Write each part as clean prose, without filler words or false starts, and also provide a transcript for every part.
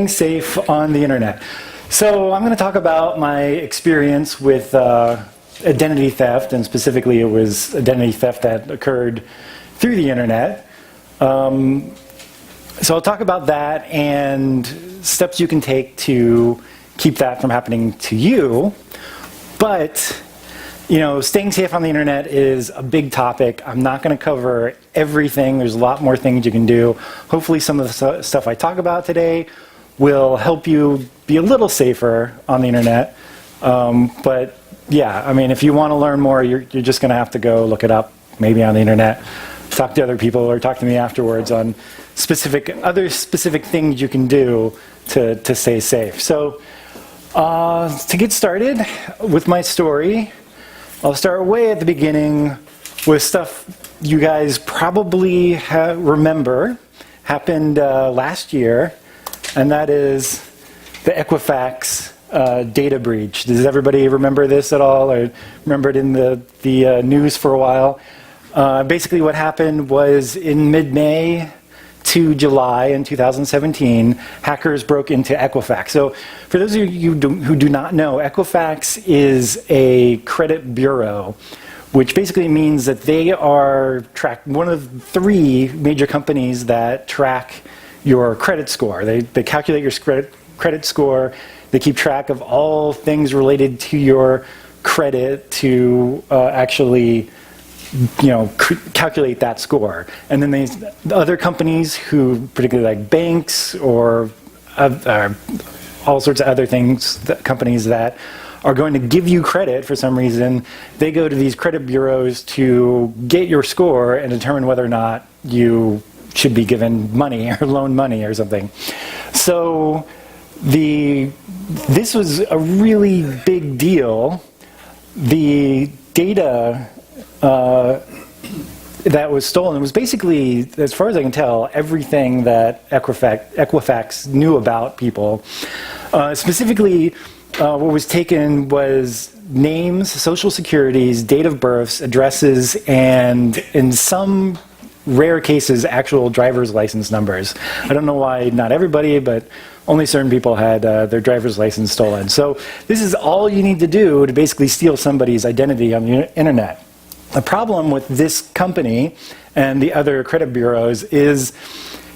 staying safe on the internet. So I'm going to talk about my experience with identity theft, and specifically it was identity theft that occurred through the internet. So I'll talk about that and steps you can take to keep that from happening to you. But you know, staying safe on the internet is a big topic. I'm not going to cover everything. There's a lot more things you can do. Hopefully some of the stuff I talk about today will help you be a little safer on the internet. But yeah, I mean, if you want to learn more, you're just going to have to go look it up, maybe on the internet, talk to other people, or talk to me afterwards on other specific things you can do to stay safe. So to get started with my story, I'll start way at the beginning with stuff you guys probably remember happened last year, and that is the Equifax data breach. Does everybody remember this at all? I remember it in the news for a while. Basically what happened was in mid-May to July in 2017, hackers broke into Equifax. So for those of you who do not know, Equifax is a credit bureau, which basically means that they are one of 3 major companies that track your credit score. They calculate your credit score. They keep track of all things related to your credit to actually calculate that score. And then the other companies who, particularly like banks or all sorts of other things, companies that are going to give you credit for some reason, they go to these credit bureaus to get your score and determine whether or not you should be given money or loan money or something. So this was a really big deal. The data that was stolen was basically, as far as I can tell, everything that Equifax knew about people. Specifically, what was taken was names, social securities, date of births, addresses, and in some rare cases, actual driver's license numbers. I don't know why not everybody, but only certain people had their driver's license stolen. So this is all you need to do to basically steal somebody's identity on the internet. The problem with this company and the other credit bureaus is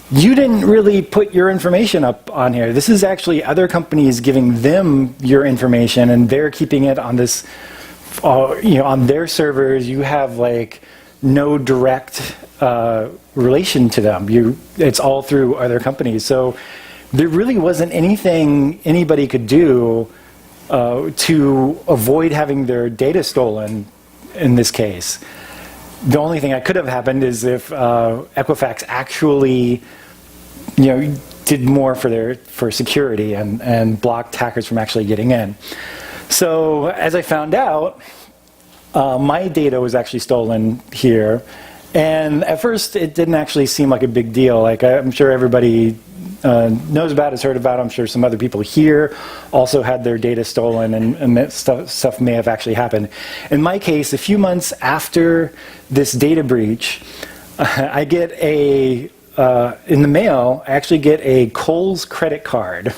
you didn't really put your information up on here. This is actually other companies giving them your information, and they're keeping it on this, on their servers. You have like no direct relation to them. It's all through other companies. So there really wasn't anything anybody could do to avoid having their data stolen. In this case, the only thing that could have happened is if Equifax actually, did more for security and blocked hackers from actually getting in. So as I found out, my data was actually stolen here, and at first it didn't actually seem like a big deal. Like I'm sure everybody knows about it, has heard about it. I'm sure some other people here also had their data stolen, and stuff may have actually happened. In my case, a few months after this data breach, I get in the mail, I actually get a Kohl's credit card.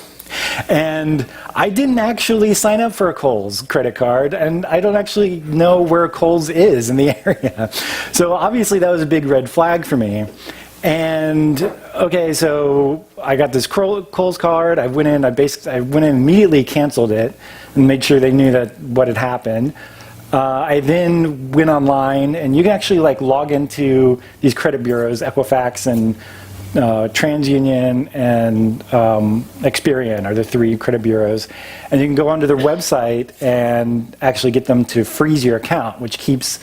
And I didn't actually sign up for a Kohl's credit card, and I don't actually know where Kohl's is in the area. So obviously that was a big red flag for me. And okay, so I got this Kohl's card. I went in and immediately canceled it and made sure they knew what had happened. I then went online, and you can actually log into these credit bureaus, Equifax and TransUnion and Experian are the 3 credit bureaus, and you can go onto their website and actually get them to freeze your account, which keeps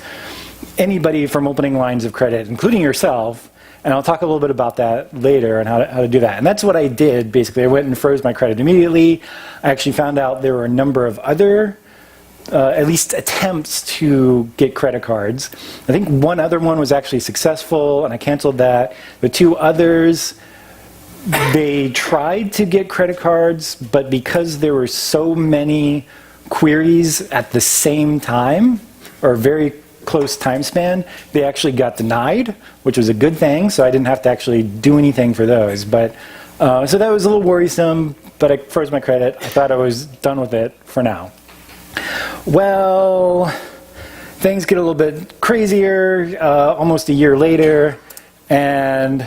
anybody from opening lines of credit, including yourself. And I'll talk a little bit about that later and how to do that. And that's what I did, basically. I went and froze my credit immediately. I actually found out there were a number of other, at least attempts to get credit cards. I think one other one was actually successful, and I canceled that. The 2 others, they tried to get credit cards, but because there were so many queries at the same time, or very close time span, they actually got denied, which was a good thing, so I didn't have to actually do anything for those. But So that was a little worrisome, but I froze my credit. I thought I was done with it for now. Well, things get a little bit crazier almost a year later, and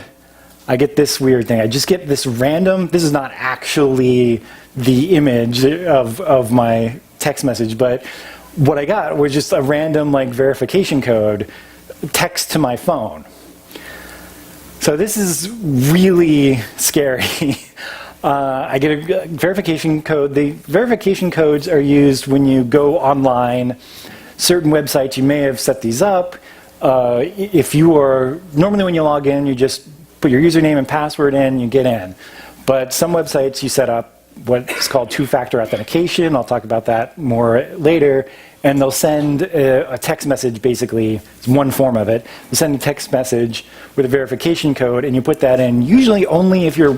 I get this weird thing. I just get this random, this is not actually the image of my text message, but what I got was just a random like verification code text to my phone. So this is really scary. I get a verification code. The verification codes are used when you go online. Certain websites, you may have set these up. If you are, normally when you log in, you just put your username and password in, you get in. But some websites you set up what's called two-factor authentication. I'll talk about that more later. And they'll send a text message, basically, it's one form of it. They'll send a text message with a verification code, and you put that in, usually only if you're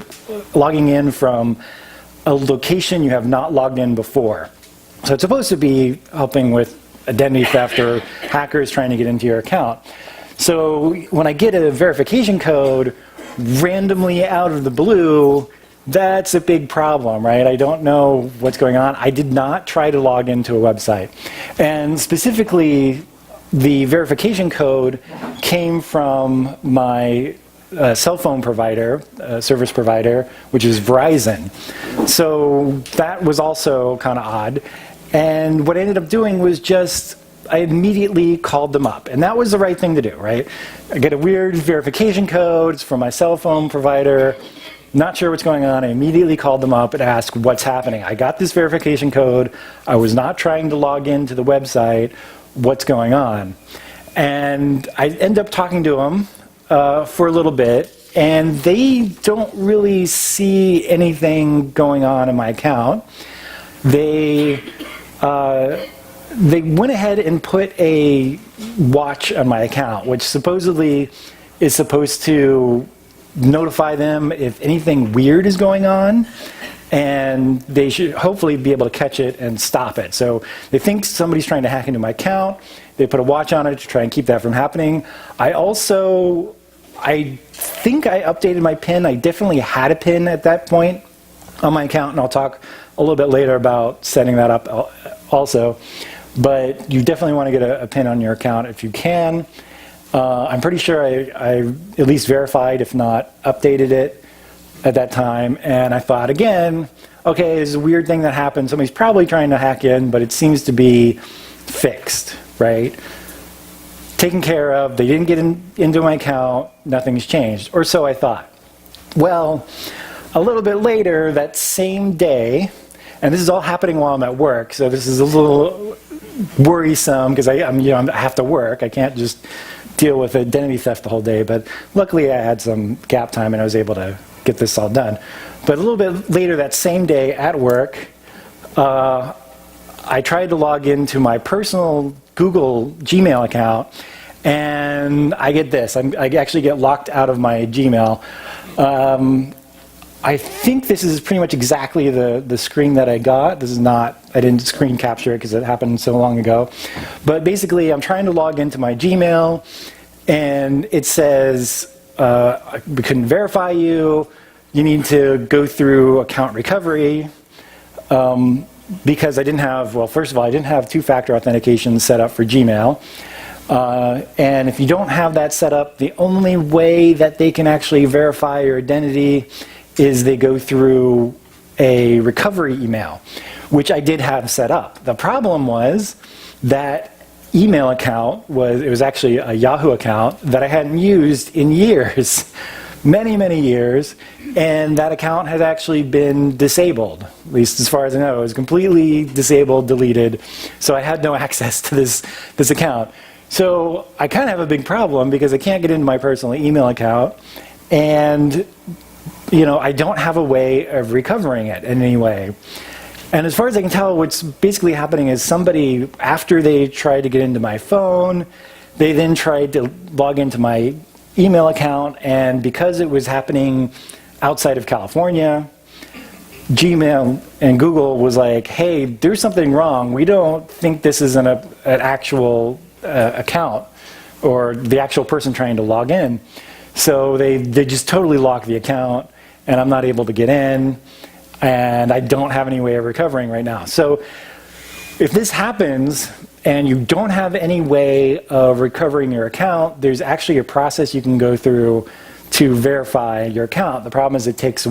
logging in from a location you have not logged in before. So it's supposed to be helping with identity theft or hackers trying to get into your account. So when I get a verification code randomly out of the blue, that's a big problem, right? I don't know what's going on. I did not try to log into a website. And specifically, the verification code came from my cell phone provider, service provider, which is Verizon. So that was also kind of odd. And what I ended up doing was I immediately called them up. And that was the right thing to do, right? I get a weird verification code. It's from my cell phone provider. Not sure what's going on. I immediately called them up and asked what's happening. I got this verification code. I was not trying to log into the website. What's going on? And I end up talking to them for a little bit, and they don't really see anything going on in my account. They went ahead and put a watch on my account, which supposedly is supposed to notify them if anything weird is going on, and they should hopefully be able to catch it and stop it. So they think somebody's trying to hack into my account. They put a watch on it to try and keep that from happening. I think I updated my PIN. I definitely had a PIN at that point on my account, and I'll talk a little bit later about setting that up also. But you definitely want to get a PIN on your account if you can. I'm pretty sure I at least verified, if not updated it at that time. And I thought, again, okay, this is a weird thing that happened. Somebody's probably trying to hack in, but it seems to be fixed, right? Taken care of. They didn't get into my account. Nothing's changed. Or so I thought. Well, a little bit later, that same day, and this is all happening while I'm at work, so this is a little worrisome because I have to work. I can't just deal with identity theft the whole day, but luckily I had some gap time and I was able to get this all done. But a little bit later that same day at work, I tried to log into my personal Google Gmail account, and I get this. I actually get locked out of my Gmail. I think this is pretty much exactly the screen that I got. This is not, I didn't screen capture it because it happened so long ago. But basically, I'm trying to log into my Gmail, and it says, we couldn't verify you. You need to go through account recovery. Because I didn't have, well, first of all, I didn't have two-factor authentication set up for Gmail. And if you don't have that set up, the only way that they can actually verify your identity is they go through a recovery email, which I did have set up. The problem was that email account was actually a Yahoo account that I hadn't used in years, many years, and that account had actually been disabled, at least as far as I know. It was completely disabled, deleted, so I had no access to this account. So I kind of have a big problem because I can't get into my personal email account, and I don't have a way of recovering it in any way. And as far as I can tell, what's basically happening is somebody, after they tried to get into my phone, they then tried to log into my email account, and because it was happening outside of California, Gmail and Google was like, hey, there's something wrong. We don't think this is an actual account or the actual person trying to log in. So they just totally locked the account, and I'm not able to get in, and I don't have any way of recovering right now. So if this happens and you don't have any way of recovering your account, there's actually a process you can go through to verify your account. The problem is it takes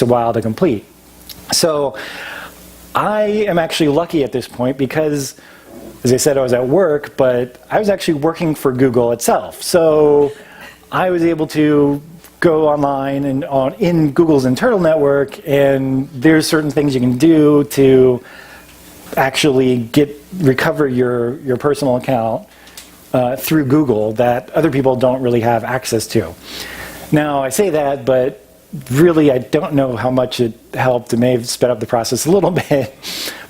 a while to complete. So I am actually lucky at this point because, as I said, I was at work, but I was actually working for Google itself. So I was able to go online and in Google's internal network, and there's certain things you can do to actually recover your personal account through Google that other people don't really have access to. Now, I say that, but really I don't know how much it helped. It may have sped up the process a little bit,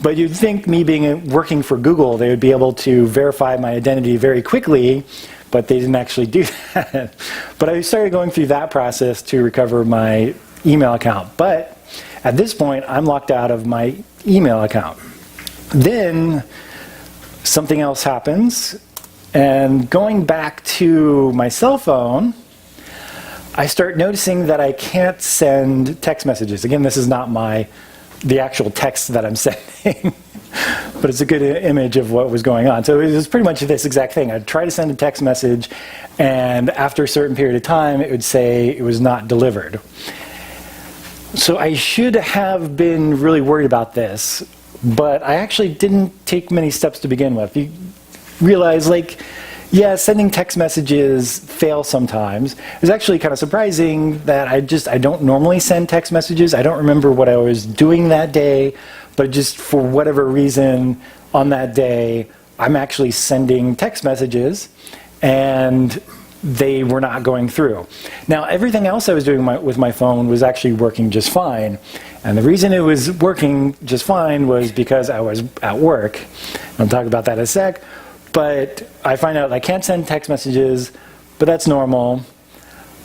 but you'd think me working for Google, they would be able to verify my identity very quickly, but they didn't actually do that. But I started going through that process to recover my email account. But at this point, I'm locked out of my email account. Then something else happens, and going back to my cell phone, I start noticing that I can't send text messages. Again, this is not the actual text that I'm sending, but it's a good image of what was going on. So it was pretty much this exact thing. I'd try to send a text message, and after a certain period of time, it would say it was not delivered. So I should have been really worried about this, but I actually didn't take many steps to begin with. You realize, yeah, sending text messages fail sometimes. It's actually kind of surprising that I don't normally send text messages. I don't remember what I was doing that day, but just for whatever reason on that day, I'm actually sending text messages and they were not going through. Now, everything else I was doing with my phone was actually working just fine. And the reason it was working just fine was because I was at work. I'll talk about that in a sec. But I find out I can't send text messages, but that's normal.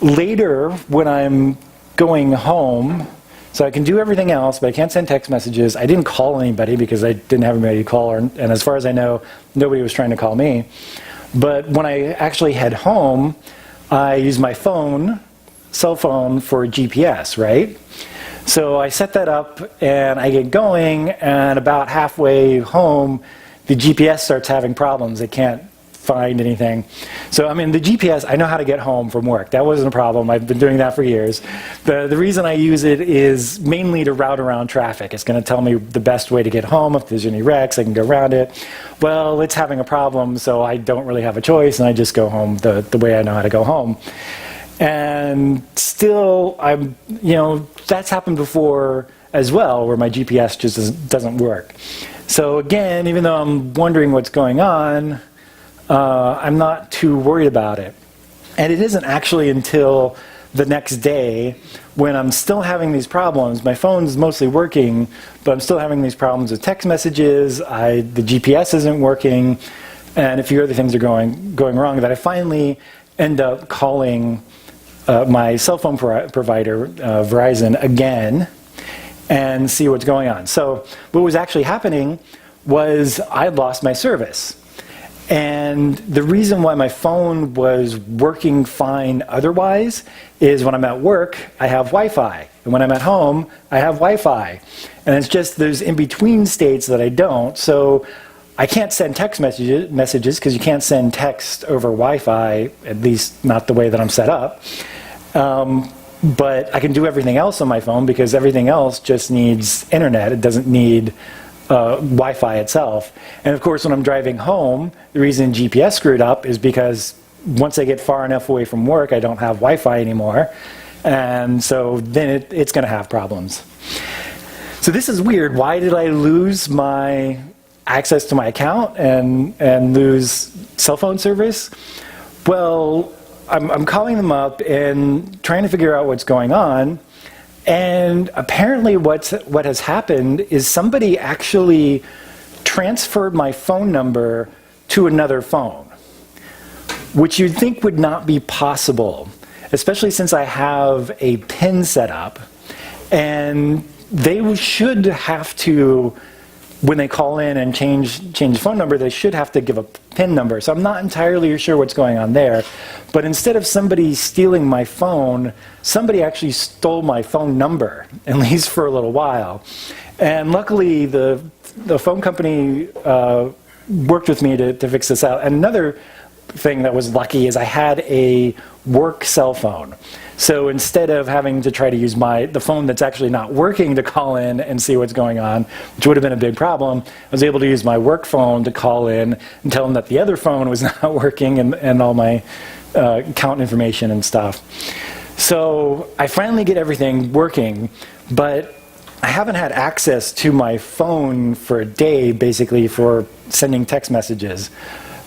Later, when I'm going home, so I can do everything else, but I can't send text messages. I didn't call anybody because I didn't have anybody to call, and as far as I know, nobody was trying to call me. But when I actually head home, I use my cell phone for GPS, right? So I set that up, and I get going, and about halfway home, the GPS starts having problems. It can't find anything. So, the GPS, I know how to get home from work. That wasn't a problem. I've been doing that for years. The reason I use it is mainly to route around traffic. It's going to tell me the best way to get home. If there's any wrecks, I can go around it. Well, it's having a problem, so I don't really have a choice, and I just go home the way I know how to go home. And still, that's happened before as well, where my GPS just doesn't work. So again, even though I'm wondering what's going on, I'm not too worried about it. And it isn't actually until the next day when I'm still having these problems. My phone's mostly working, but I'm still having these problems with text messages. The GPS isn't working, and a few other things are going wrong, that I finally end up calling my cell phone provider, Verizon, again, and see what's going on. So what was actually happening was I had lost my service. And the reason why my phone was working fine otherwise is when I'm at work, I have Wi-Fi. And when I'm at home, I have Wi-Fi. And it's just those in-between states that I don't. So I can't send text messages because you can't send text over Wi-Fi, at least not the way that I'm set up. But I can do everything else on my phone because everything else just needs internet. It doesn't need Wi-Fi itself. And of course, when I'm driving home, the reason GPS screwed up is because once I get far enough away from work, I don't have Wi-Fi anymore. And so then it's going to have problems. So this is weird. Why did I lose my access to my account and lose cell phone service? Well, I'm calling them up and trying to figure out what's going on. And apparently what has happened is somebody actually transferred my phone number to another phone, which you'd think would not be possible, especially since I have a PIN set up. And they should have to when they call in and change the phone number, they should have to give a PIN number. So I'm not entirely sure what's going on there. But instead of somebody stealing my phone, somebody actually stole my phone number, at least for a little while. And luckily, the phone company worked with me to fix this out. And another thing that was lucky is I had a work cell phone. So instead of having to try to use the phone that's actually not working to call in and see what's going on, which would have been a big problem, I was able to use my work phone to call in and tell them that the other phone was not working and all my account information and stuff. So I finally get everything working, but I haven't had access to my phone for a day, basically, for sending text messages.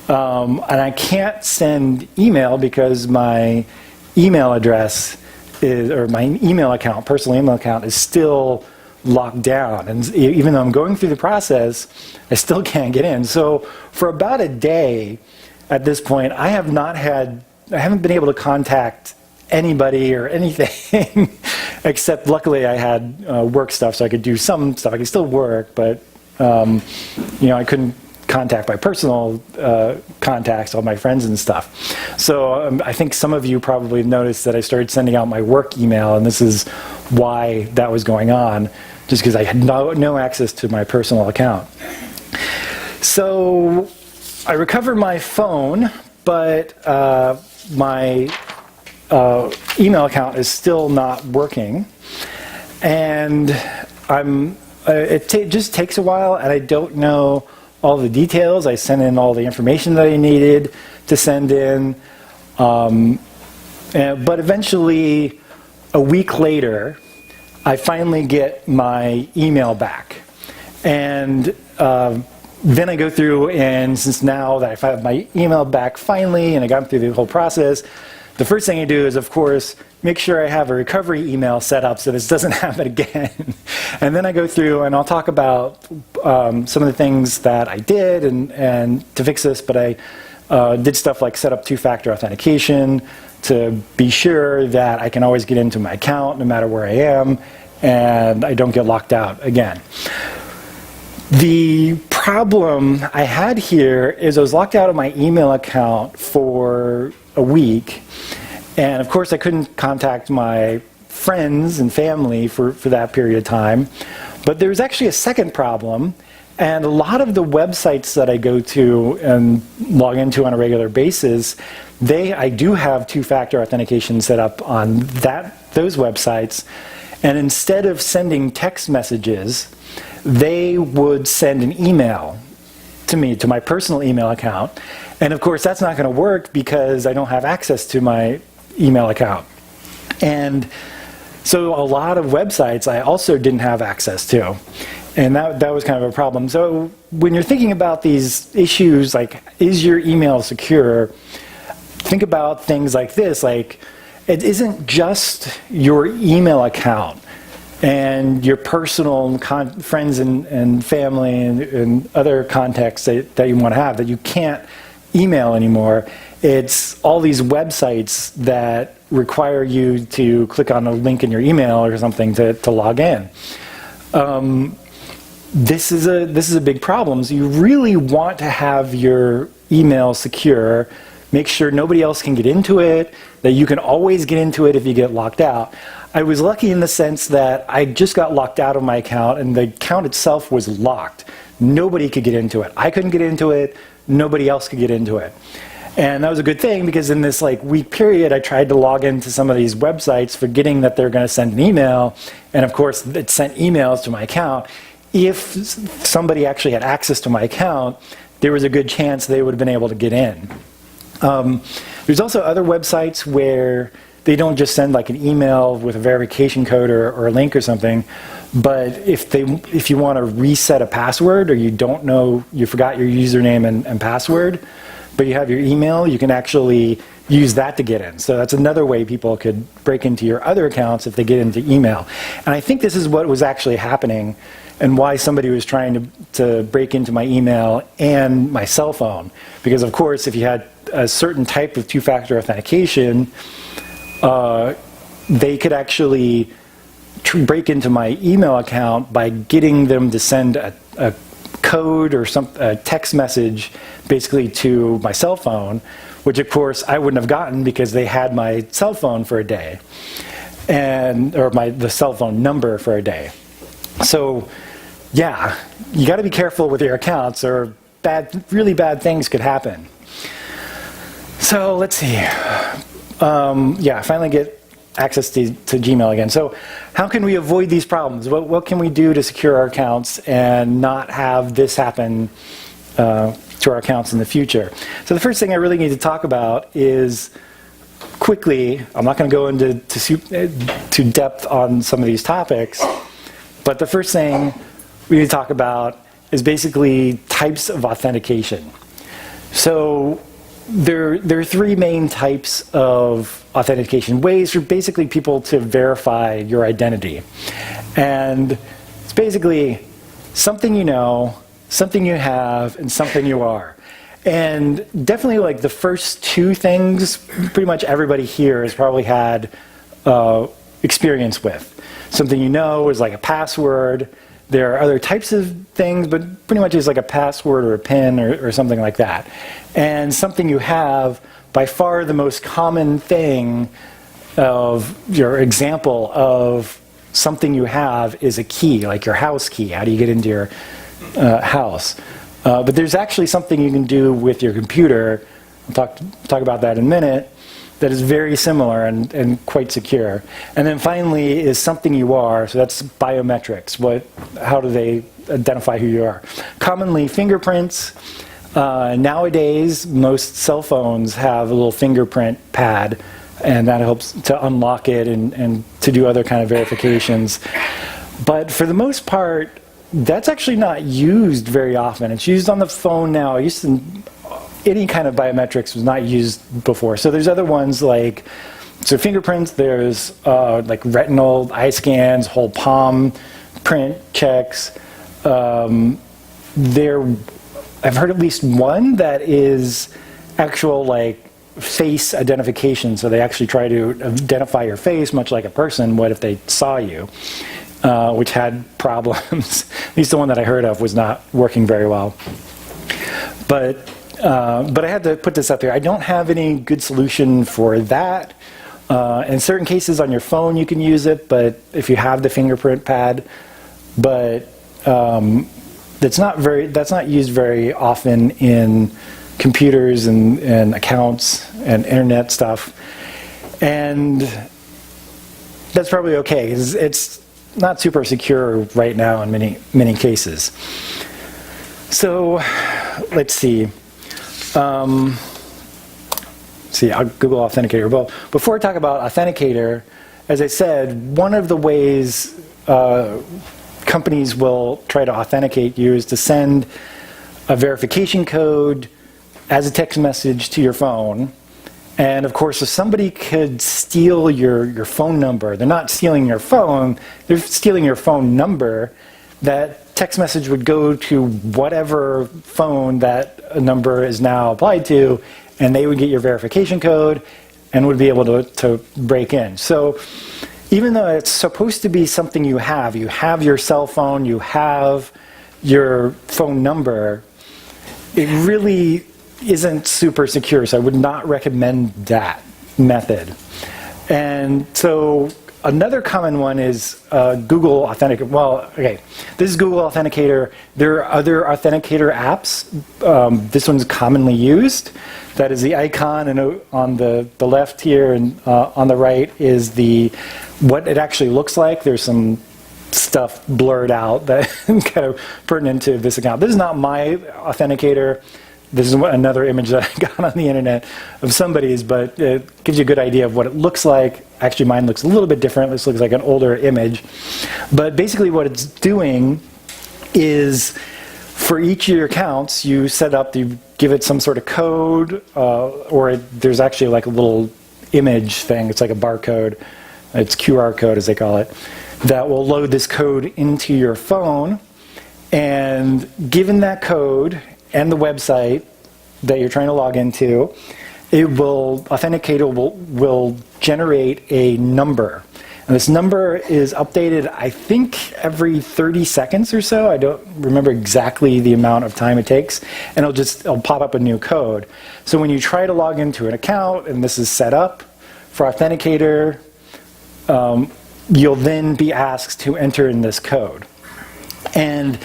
And I can't send email because my email address or my email account, personal email account, is still locked down. And even though I'm going through the process, I still can't get in. So for about a day at this point, I haven't been able to contact anybody or anything except luckily I had work stuff, so I could do some stuff. I could still work, but I couldn't contact my personal contacts, all my friends and stuff. So I think some of you probably noticed that I started sending out my work email, and this is why that was going on, just because I had no access to my personal account. So I recovered my phone, but my email account is still not working, and it just takes a while, and I don't know all the details. I sent in all the information that I needed to send in, but eventually, a week later, I finally get my email back, and then I go through, and since now that I have my email back finally, and I got through the whole process, the first thing I do is, of course, make sure I have a recovery email set up so this doesn't happen again. And then I go through and I'll talk about some of the things that I did and to fix this, but I did stuff like set up two-factor authentication to be sure that I can always get into my account no matter where I am, and I don't get locked out again. The problem I had here is I was locked out of my email account for a week, and of course I couldn't contact my friends and family for that period of time. But there's actually a second problem, and a lot of the websites that I go to and log into on a regular basis, I do have two-factor authentication set up on those websites, and instead of sending text messages, they would send an email to me, to my personal email account. And of course, that's not going to work because I don't have access to my email account. And so a lot of websites I also didn't have access to. And that was kind of a problem. So when you're thinking about these issues, like, is your email secure? Think about things like this. Like, it isn't just your email account and your personal friends and family and other contacts that you want to have that you can't email anymore. It's all these websites that require you to click on a link in your email or something to log in. This is a big problem. So you really want to have your email secure. Make sure nobody else can get into it, that you can always get into it if you get locked out. I was lucky in the sense that I just got locked out of my account, and the account itself was locked. Nobody could get into it. I couldn't get into it. Nobody else could get into it. And that was a good thing, because in this week period, I tried to log into some of these websites forgetting that they're going to send an email. And of course, it sent emails to my account. If somebody actually had access to my account, there was a good chance they would have been able to get in. There's also other websites where they don't just send an email with a verification code or a link or something, but if you want to reset a password, or you don't know, you forgot your username and password, but you have your email, you can actually use that to get in. So that's another way people could break into your other accounts if they get into email. And I think this is what was actually happening, and why somebody was trying to break into my email and my cell phone. Because of course, if you had a certain type of two-factor authentication, they could actually break into my email account by getting them to send code or a text message basically to my cell phone, which of course I wouldn't have gotten because they had my cell phone for a day, or the cell phone number for a day. So yeah, you got to be careful with your accounts, or really bad things could happen. So let's see. Yeah, finally get access to Gmail again. So how can we avoid these problems? What can we do to secure our accounts and not have this happen to our accounts in the future? So the first thing I really need to talk about is, quickly, I'm not going to go into depth on some of these topics, but the first thing we need to talk about is basically types of authentication. So there are three main types of authentication, ways for basically people to verify your identity. And it's basically something you know, something you have, and something you are. And definitely like the first two things, pretty much everybody here has probably had experience with. Something you know is like a password. There are other types of things, but pretty much it's like a password or a PIN or something like that. And something you have, by far the most common thing of your example of something you have is a key, like your house key. How do you get into your house? But there's actually something you can do with your computer, I'll talk about that in a minute, that is very similar and quite secure. And then finally is something you are, so that's biometrics. How do they identify who you are? Commonly fingerprints. Nowadays, most cell phones have a little fingerprint pad, and that helps to unlock it and to do other kind of verifications. But for the most part, that's actually not used very often. It's used on the phone now. Any kind of biometrics was not used before. So there's other ones like, so fingerprints, there's like retinal eye scans, whole palm print checks. I've heard at least one that is actual like face identification. So they actually try to identify your face, much like a person would if they saw you, which had problems. At least the one that I heard of was not working very well. But I had to put this up there. I don't have any good solution for that. In certain cases on your phone you can use it, but if you have the fingerprint pad, but that's not used very often in computers and accounts and internet stuff. And that's probably okay, because it's not super secure right now in many cases. So let's see. I'll Google Authenticator. Well, before I talk about Authenticator, as I said, one of the ways companies will try to authenticate you is to send a verification code as a text message to your phone. And of course, if somebody could steal your phone number, they're not stealing your phone, they're stealing your phone number, that text message would go to whatever phone that number is now applied to, and they would get your verification code and would be able to break in. So even though it's supposed to be something you have your cell phone, you have your phone number, it really isn't super secure. So I would not recommend that method. And so another common one is Google Authenticator. Well, okay, this is Google Authenticator. There are other Authenticator apps. This one's commonly used. That is the icon, and on the left here and on the right is what it actually looks like. There's some stuff blurred out that kind of pertinent to this account. This is not my Authenticator. This is another image that I got on the internet of somebody's, but it gives you a good idea of what it looks like. Actually, mine looks a little bit different. This looks like an older image. But basically what it's doing is, for each of your accounts, you set up, you give it some sort of code, or there's actually like a little image thing. It's like a barcode. It's QR code, as they call it, that will load this code into your phone. And given that code and the website that you're trying to log into, Authenticator will generate a number. And this number is updated, I think, every 30 seconds or so. I don't remember exactly the amount of time it takes. And it'll pop up a new code. So when you try to log into an account, and this is set up for Authenticator, you'll then be asked to enter in this code. And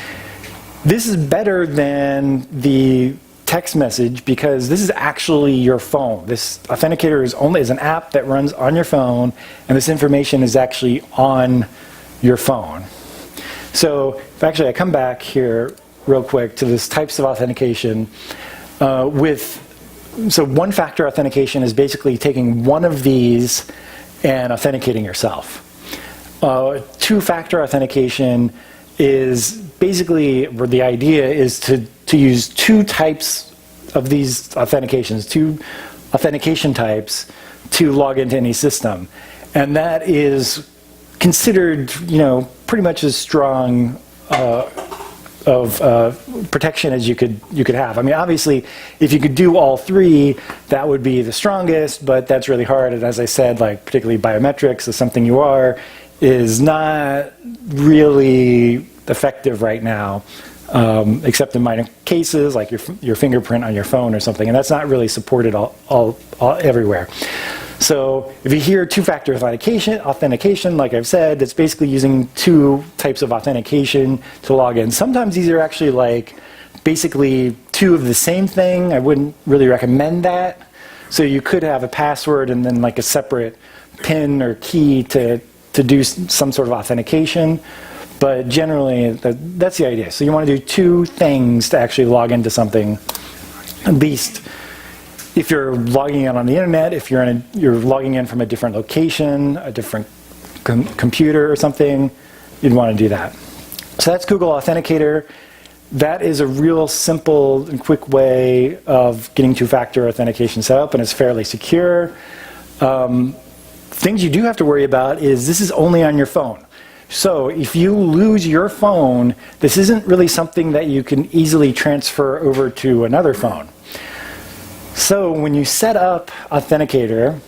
this is better than the text message because this is actually your phone. This Authenticator is an app that runs on your phone, and this information is actually on your phone. So if actually I come back here real quick to this types of authentication, so one-factor authentication is basically taking one of these and authenticating yourself. Two-factor authentication is basically where the idea is to use two types of these authentications, two authentication types to log into any system. And that is considered, pretty much as strong of protection as you could have. I mean, obviously, if you could do all three, that would be the strongest, but that's really hard. And as I said, like particularly biometrics is something is not really effective right now, except in minor cases like your fingerprint on your phone or something, and that's not really supported all everywhere. So if you hear two-factor authentication, like I've said, it's basically using two types of authentication to log in. Sometimes these are actually like basically two of the same thing. I wouldn't really recommend that. So you could have a password and then like a separate PIN or key to do some sort of authentication. But generally, that's the idea. So you want to do two things to actually log into something, at least if you're logging in on the internet, if you're logging in from a different location, a different computer or something, you'd want to do that. So that's Google Authenticator. That is a real simple and quick way of getting two-factor authentication set up, and it's fairly secure. Things you do have to worry about is this is only on your phone. So if you lose your phone, this isn't really something that you can easily transfer over to another phone. So when you set up Authenticator,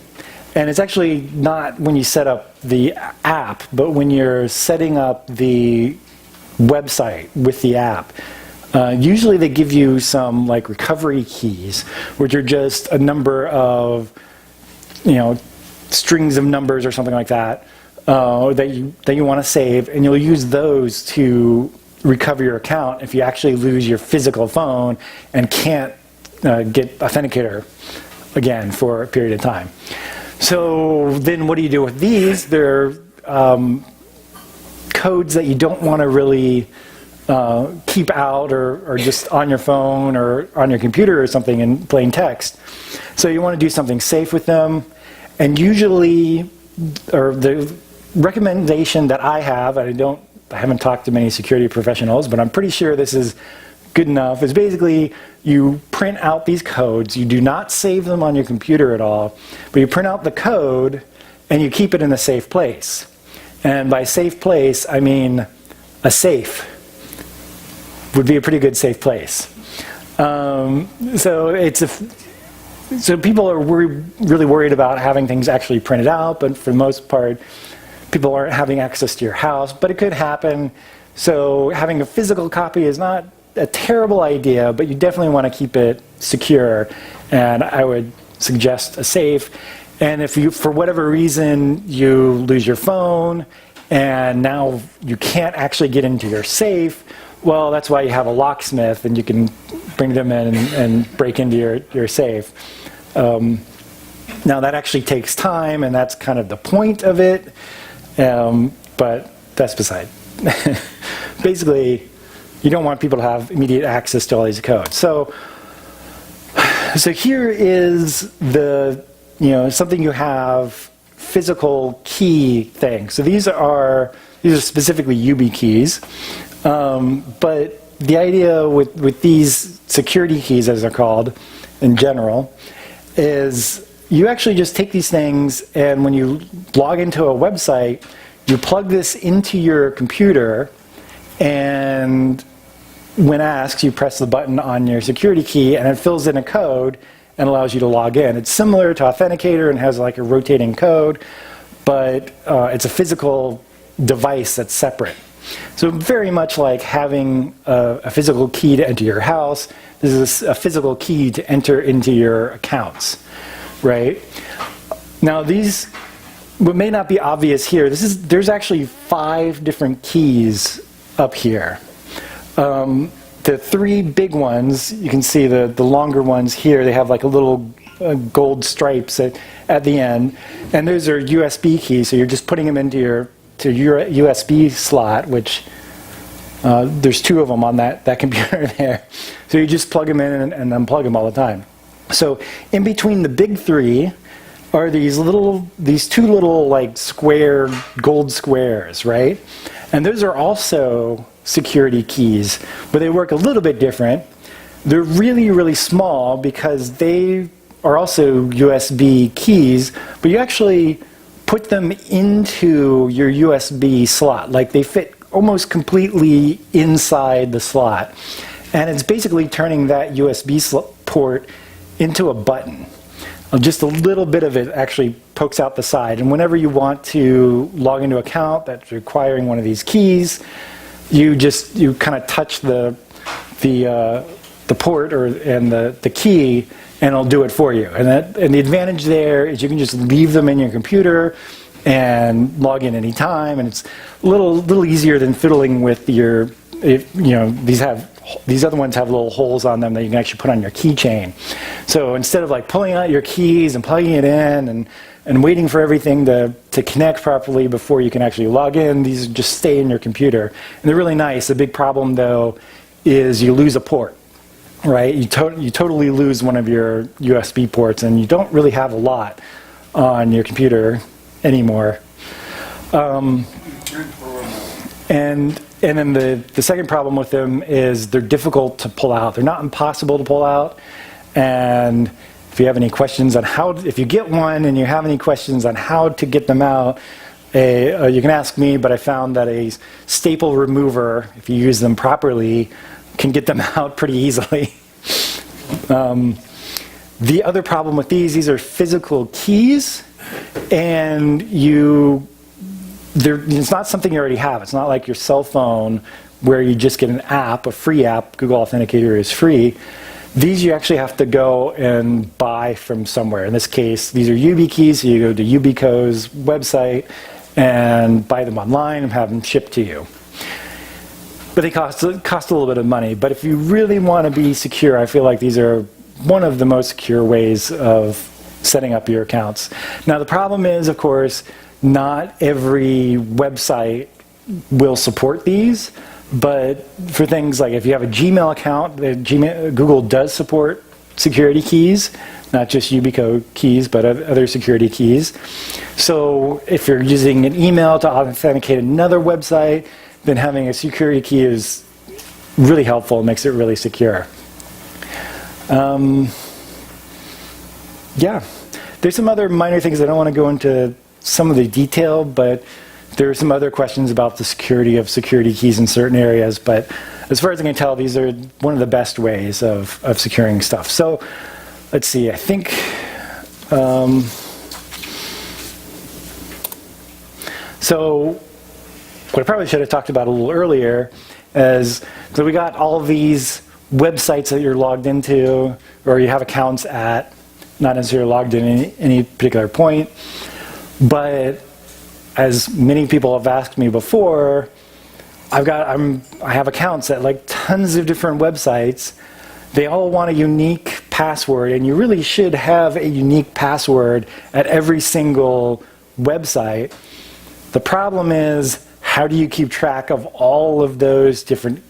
and it's actually not when you set up the app, but when you're setting up the website with the app, usually they give you some like recovery keys, which are just a number of, strings of numbers or something like that, that you want to save, and you'll use those to recover your account if you actually lose your physical phone and can't get Authenticator again for a period of time. So then what do you do with these? They're codes that you don't want to really keep out or just on your phone or on your computer or something in plain text. So you want to do something safe with them. And usually, or the recommendation that I have, I haven't talked to many security professionals, but I'm pretty sure this is good enough, is basically you print out these codes. You do not save them on your computer at all, but you print out the code and you keep it in a safe place. And by safe place, I mean a safe would be a pretty good safe place. So people are really worried about having things actually printed out, but for the most part, people aren't having access to your house, but it could happen. So having a physical copy is not a terrible idea, but you definitely want to keep it secure, and I would suggest a safe. And if you, for whatever reason, you lose your phone, and now you can't actually get into your safe, well, that's why you have a locksmith, and you can bring them in and break into your safe. Now that actually takes time, and that's kind of the point of it, but that's beside. Basically, you don't want people to have immediate access to all these codes. So here is the, something you have physical key thing. So these are specifically YubiKeys. But the idea with these security keys, as they're called in general, is you actually just take these things, and when you log into a website, you plug this into your computer, and when asked, you press the button on your security key, and it fills in a code and allows you to log in. It's similar to Authenticator and has like a rotating code, but it's a physical device that's separate. So very much like having a physical key to enter your house, this is a physical key to enter into your accounts, right? Now these, what may not be obvious here, there's actually 5 different keys up here. The 3 big ones, you can see the longer ones here, they have like a little gold stripes at the end, and those are USB keys, so you're just putting them into your USB slot, which there's 2 of them on that computer there. So you just plug them in and unplug them all the time. So in between the big 3 are these 2 little like square gold squares, right? And those are also security keys, but they work a little bit different. They're really, really small because they are also USB keys, but you actually put them into your USB slot. Like they fit almost completely inside the slot. And it's basically turning that USB port into a button. Just a little bit of it actually pokes out the side. And whenever you want to log into an account that's requiring one of these keys, you kind of touch the port and the key, and it'll do it for you. And the advantage there is you can just leave them in your computer and log in anytime, and it's a little easier than fiddling with your, these other ones have little holes on them that you can actually put on your keychain. So instead of like pulling out your keys and plugging it in and waiting for everything to connect properly before you can actually log in, these just stay in your computer. And they're really nice. The big problem though is you lose a port, right? You totally lose one of your USB ports, and you don't really have a lot on your computer anymore. And then the second problem with them is they're difficult to pull out. They're not impossible to pull out. And if you have any questions on if you get one and you have any questions on how to get them out, you can ask me, but I found that a staple remover, if you use them properly, can get them out pretty easily. The other problem with these are physical keys, and it's not something you already have. It's not like your cell phone where you just get an app, a free app. Google Authenticator is free. These you actually have to go and buy from somewhere. In this case, these are YubiKeys, so you go to Yubico's website and buy them online and have them shipped to you. But they cost a little bit of money. But if you really want to be secure, I feel like these are one of the most secure ways of setting up your accounts. Now the problem is, of course, not every website will support these, but for things like if you have a Gmail account, Google does support security keys, not just Yubico keys, but other security keys. So if you're using an email to authenticate another website, then having a security key is really helpful, makes it really secure. Yeah, there's some other minor things. I don't want to go into some of the detail, but there are some other questions about the security of security keys in certain areas. But as far as I can tell, these are one of the best ways of securing stuff. So let's see, I think, so what I probably should have talked about a little earlier is, so we got all of these websites that you're logged into or you have accounts at, not necessarily logged in any particular point, but as many people have asked me before, I have accounts at like tons of different websites. They all want a unique password, and you really should have a unique password at every single website. The problem is, how do you keep track of all of those different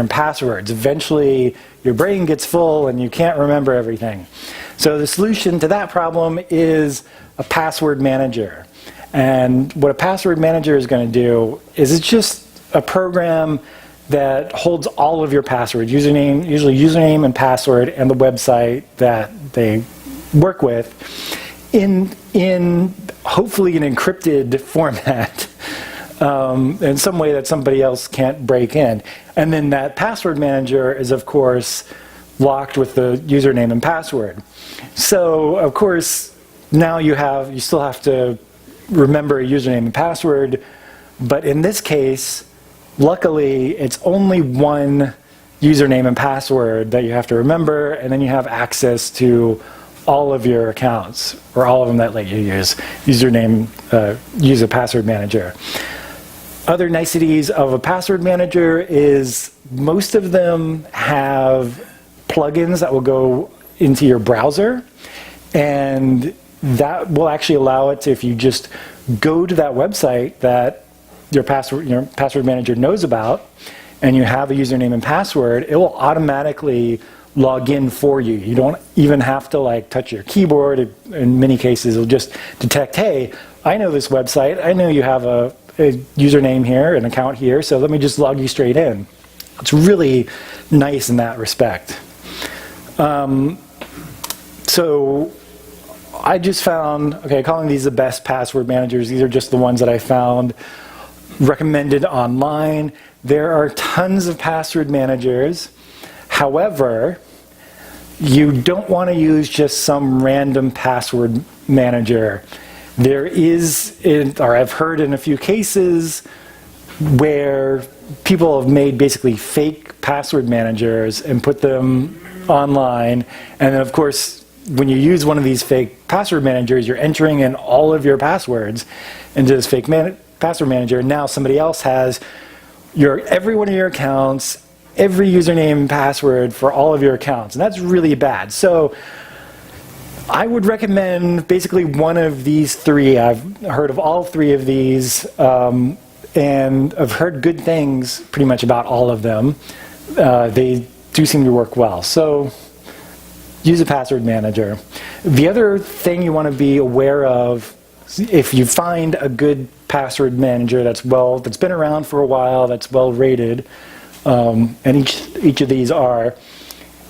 passwords? Eventually, your brain gets full and you can't remember everything. So the solution to that problem is a password manager. And what a password manager is going to do is it's just a program that holds all of your passwords, usually username and password, and the website that they work with in hopefully an encrypted format, in some way that somebody else can't break in. And then that password manager is, of course, locked with the username and password. So, of course, now you still have to remember a username and password. But in this case, luckily, it's only one username and password that you have to remember, and then you have access to all of your accounts, or all of them that let you use use a password manager. Other niceties of a password manager is most of them have plugins that will go into your browser, and that will actually allow it to, if you just go to that website that your password manager knows about, and you have a username and password, it will automatically log in for you. You don't even have to like touch your keyboard. In many cases, it'll just detect, hey, I know this website. I know you have a username here, an account here, so let me just log you straight in. It's really nice in that respect. So I just found, okay, calling these the best password managers. These are just the ones that I found recommended online. There are tons of password managers. However, you don't want to use just some random password manager. There is, or I've heard in a few cases, where people have made basically fake password managers and put them online. And then, of course, when you use one of these fake password managers, you're entering in all of your passwords into this fake password manager. And now somebody else has every one of your accounts, every username and password for all of your accounts. And that's really bad. So I would recommend basically one of these three. I've heard of all three of these, and I've heard good things pretty much about all of them. They do seem to work well. So use a password manager. The other thing you want to be aware of, if you find a good password manager that's been around for a while, that's well rated, and each of these are,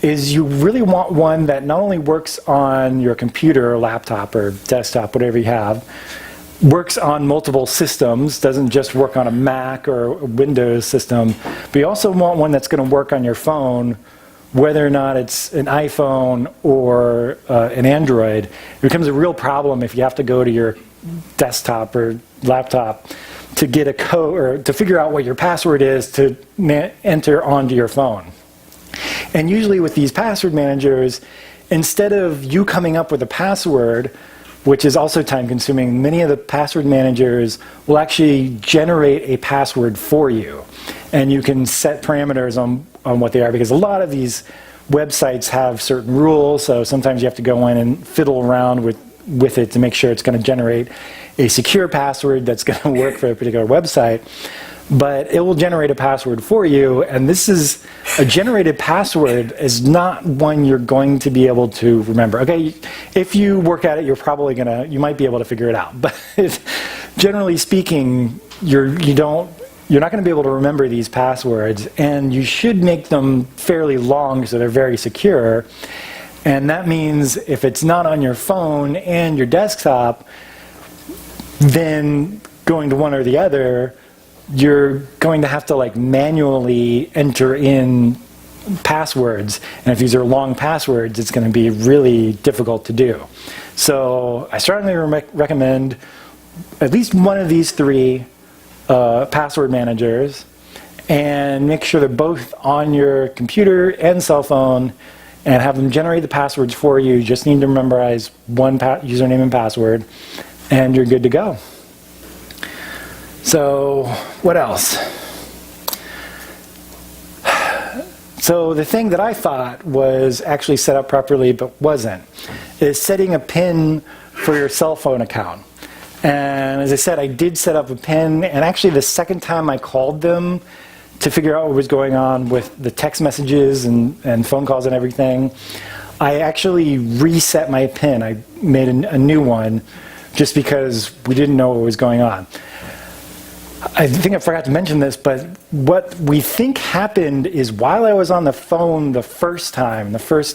is you really want one that not only works on your computer or laptop or desktop, whatever you have, works on multiple systems, doesn't just work on a Mac or a Windows system, but you also want one that's going to work on your phone, whether or not it's an iPhone or an Android. It becomes a real problem if you have to go to your desktop or laptop to get a code or to figure out what your password is to enter onto your phone. And usually with these password managers, instead of you coming up with a password, which is also time consuming, many of the password managers will actually generate a password for you. And you can set parameters on what they are, because a lot of these websites have certain rules, so sometimes you have to go in and fiddle around with it to make sure it's going to generate a secure password that's going to work for a particular website. But it will generate a password for you, and this is a generated password is not one you're going to be able to remember. Okay, if you work at it, you might be able to figure it out. But generally speaking, you're not going to be able to remember these passwords, and you should make them fairly long so they're very secure. And that means if it's not on your phone and your desktop, then going to one or the other, you're going to have to like manually enter in passwords. And if these are long passwords, it's going to be really difficult to do. So I strongly recommend at least one of these three password managers, and make sure they're both on your computer and cell phone, and have them generate the passwords for you. You just need to memorize one username and password, and you're good to go. So what else? So the thing that I thought was actually set up properly but wasn't, is setting a PIN for your cell phone account. And as I said, I did set up a PIN, and actually the second time I called them to figure out what was going on with the text messages and phone calls and everything, I actually reset my PIN. I made a new one just because we didn't know what was going on. I think I forgot to mention this, but what we think happened is while I was on the phone the first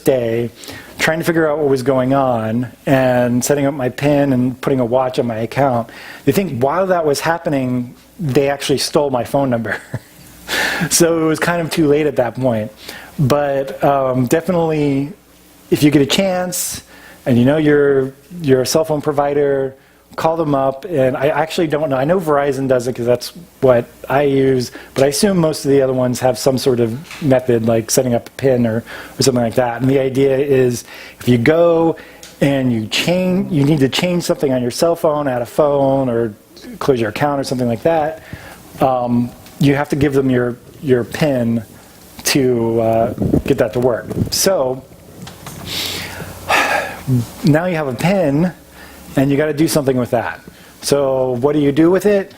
day, trying to figure out what was going on and setting up my PIN and putting a watch on my account, they think while that was happening, they actually stole my phone number. So it was kind of too late at that point. But definitely, if you get a chance and you know your cell phone provider call them up, and I actually don't know. I know Verizon does it because that's what I use, but I assume most of the other ones have some sort of method, like setting up a PIN or something like that. And the idea is, if you go and you need to change something on your cell phone, add a phone, or close your account or something like that, you have to give them your PIN to get that to work. So now you have a PIN, and you got to do something with that. So what do you do with it?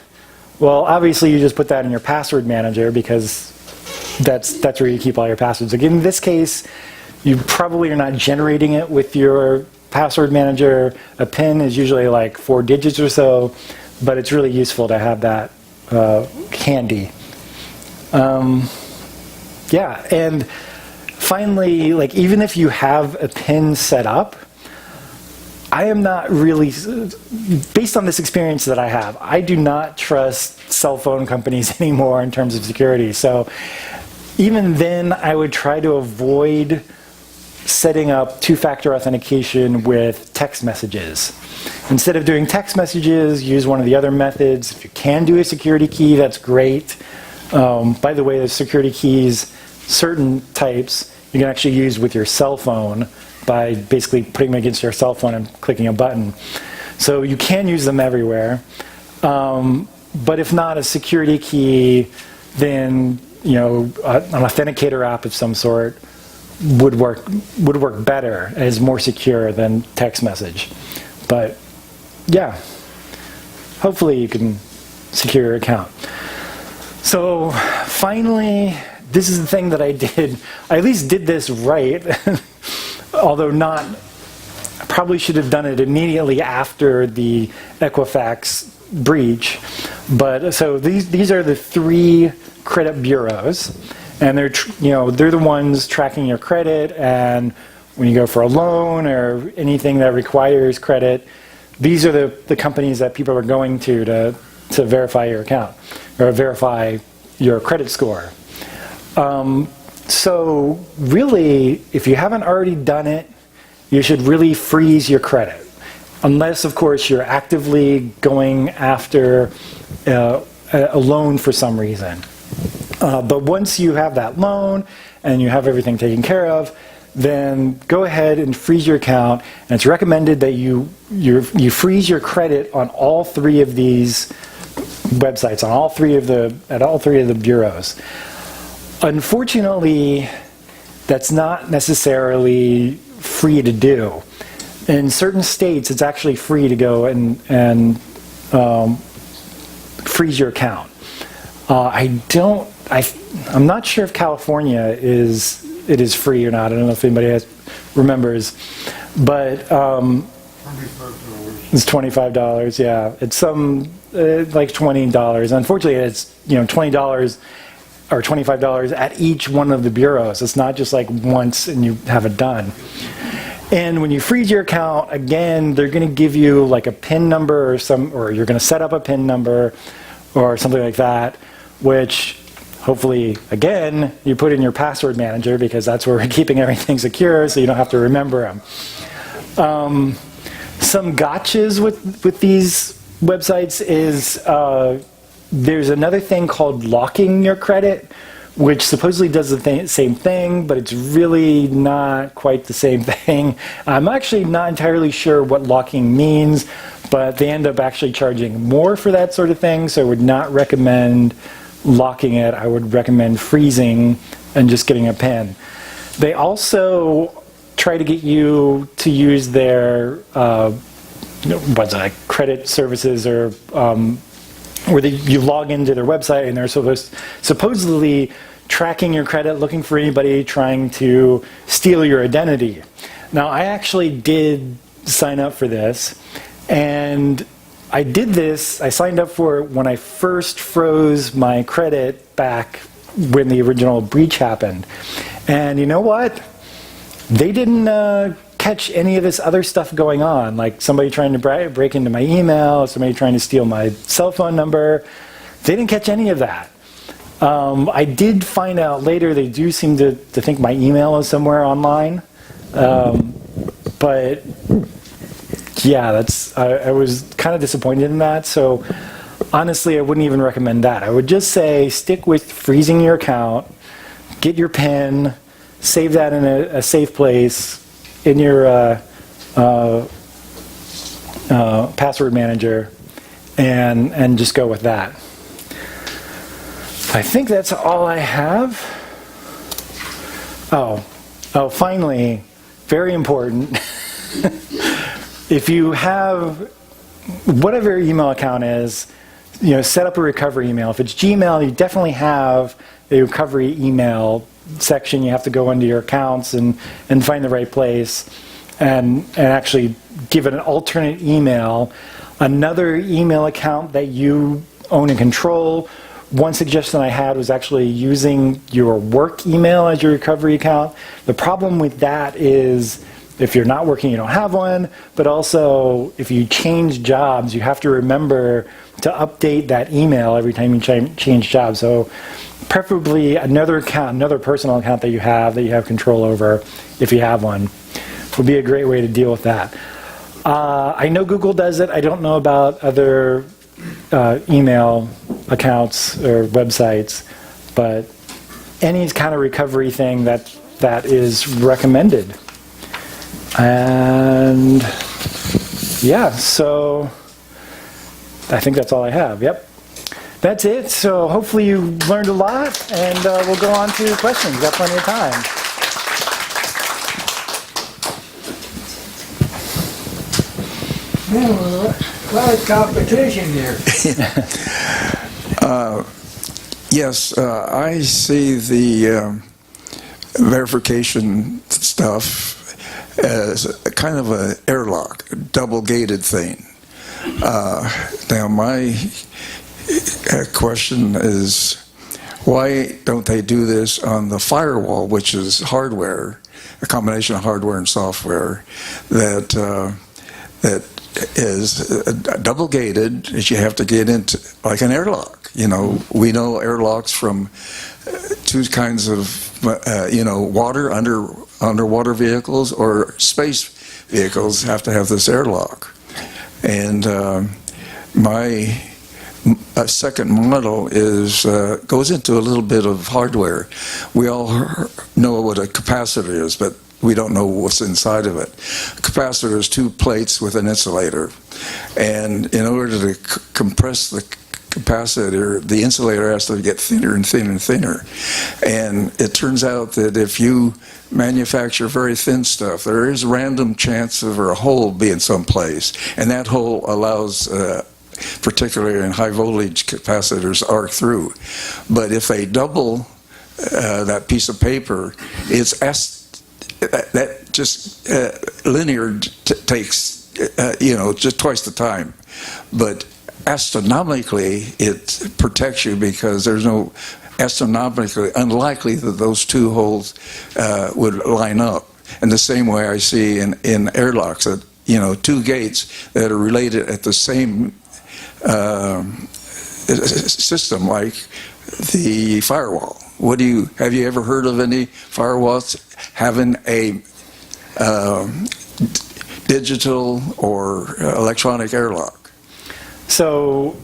Well, obviously you just put that in your password manager, because that's where you keep all your passwords. Again, in this case, you probably are not generating it with your password manager. A PIN is usually like 4 digits or so, but it's really useful to have that handy. Yeah, and finally, like, even if you have a PIN set up, I am not really, based on this experience that I have, I do not trust cell phone companies anymore in terms of security. So even then, I would try to avoid setting up two-factor authentication with text messages. Instead of doing text messages, use one of the other methods. If you can do a security key, that's great. By the way, the security keys, certain types, you can actually use with your cell phone by basically putting them against your cell phone and clicking a button. So you can use them everywhere. But if not a security key, then an Authenticator app of some sort would work better, as more secure than text message. But yeah, hopefully you can secure your account. So finally, this is the thing that I did. I at least did this right. Although I probably should have done it immediately after the Equifax breach. But so these are the 3 credit bureaus, and they're the ones tracking your credit. And when you go for a loan or anything that requires credit, these are the companies that people are going to verify your account or verify your credit score. So really, if you haven't already done it, you should really freeze your credit. Unless, of course, you're actively going after a loan for some reason. But once you have that loan and you have everything taken care of, then go ahead and freeze your account. And it's recommended that you freeze your credit on all 3 of these websites, at all 3 of the bureaus. Unfortunately, that's not necessarily free to do. In certain states, it's actually free to go and freeze your account. I'm not sure if California is free or not. I don't know if anybody remembers, but it's $25. Yeah, it's like $20. Unfortunately, it's $20 or $25 at each one of the bureaus. It's not just like once and you have it done. And when you freeze your account, again, they're going to give you like a PIN number or you're going to set up a PIN number or something like that, which hopefully, again, you put in your password manager, because that's where we're keeping everything secure, so you don't have to remember them. Some gotchas with these websites is there's another thing called locking your credit, which supposedly does the same thing, but it's really not quite the same thing. I'm actually not entirely sure what locking means, but they end up actually charging more for that sort of thing, so I would not recommend locking it. I would recommend freezing and just getting a PIN. They also try to get you to use their credit services, or where you log into their website and they're supposedly tracking your credit, looking for anybody trying to steal your identity. Now, I actually did sign up for this, and I signed up for it when I first froze my credit back when the original breach happened. And you know what? They didn't catch any of this other stuff going on, like somebody trying to break into my email, somebody trying to steal my cell phone number. They didn't catch any of that. I did find out later they do seem to think my email is somewhere online. But Yeah, I was kind of disappointed in that. So honestly, I wouldn't even recommend that. I would just say stick with freezing your account, get your PIN, save that in a safe place in your password manager, and just go with that. I think that's all I have. Oh, finally, very important. If you have whatever your email account is, set up a recovery email. If it's Gmail, you definitely have a recovery email section. You have to go into your accounts and find the right place and actually give it an alternate email, another email account that you own and control. One suggestion I had was actually using your work email as your recovery account. The problem with that is if you're not working, you don't have one, but also if you change jobs, you have to remember to update that email every time you change jobs. So preferably another account, another personal account that you have control over, if you have one, would be a great way to deal with that. I know Google does it. I don't know about other email accounts or websites, but any kind of recovery thing that is recommended. And yeah, so I think that's all I have. Yep. That's it. So hopefully you learned a lot, and we'll go on to questions. We've got plenty of time. Well, a lot of competition here. Yes, I see the verification stuff as a kind of an airlock, a double-gated thing. Now, my question is, why don't they do this on the firewall, which is hardware, a combination of hardware and software that is double-gated, that you have to get into, like an airlock. We know airlocks from two kinds of, water, underwater vehicles or space vehicles have to have this airlock. And my second model goes into a little bit of hardware. We all know what a capacitor is, but we don't know what's inside of it. A capacitor is two plates with an insulator. And in order to compress the capacitor, the insulator has to get thinner and thinner and thinner. And it turns out that if you manufacture very thin stuff, there is a random chance of a hole being someplace. And that hole allows, particularly in high voltage capacitors, arc through. But if they double that piece of paper, it's that just linear takes just twice the time. But astronomically, it protects you because there's no astronomically unlikely that those two holes would line up. In the same way I see in airlocks that two gates that are related at the same system, like the firewall. Have you ever heard of any firewalls having a digital or electronic airlock? So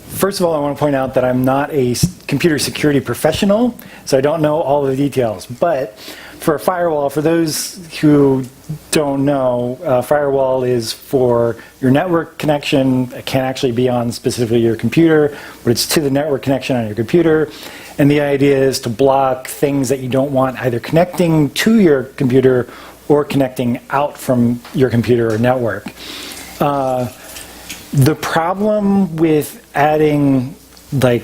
first of all, I want to point out that I'm not a computer security professional, so I don't know all the details. But for a firewall, for those who don't know, a firewall is for your network connection. It can't actually be on specifically your computer, but it's to the network connection on your computer. And the idea is to block things that you don't want either connecting to your computer or connecting out from your computer or network. The problem with adding like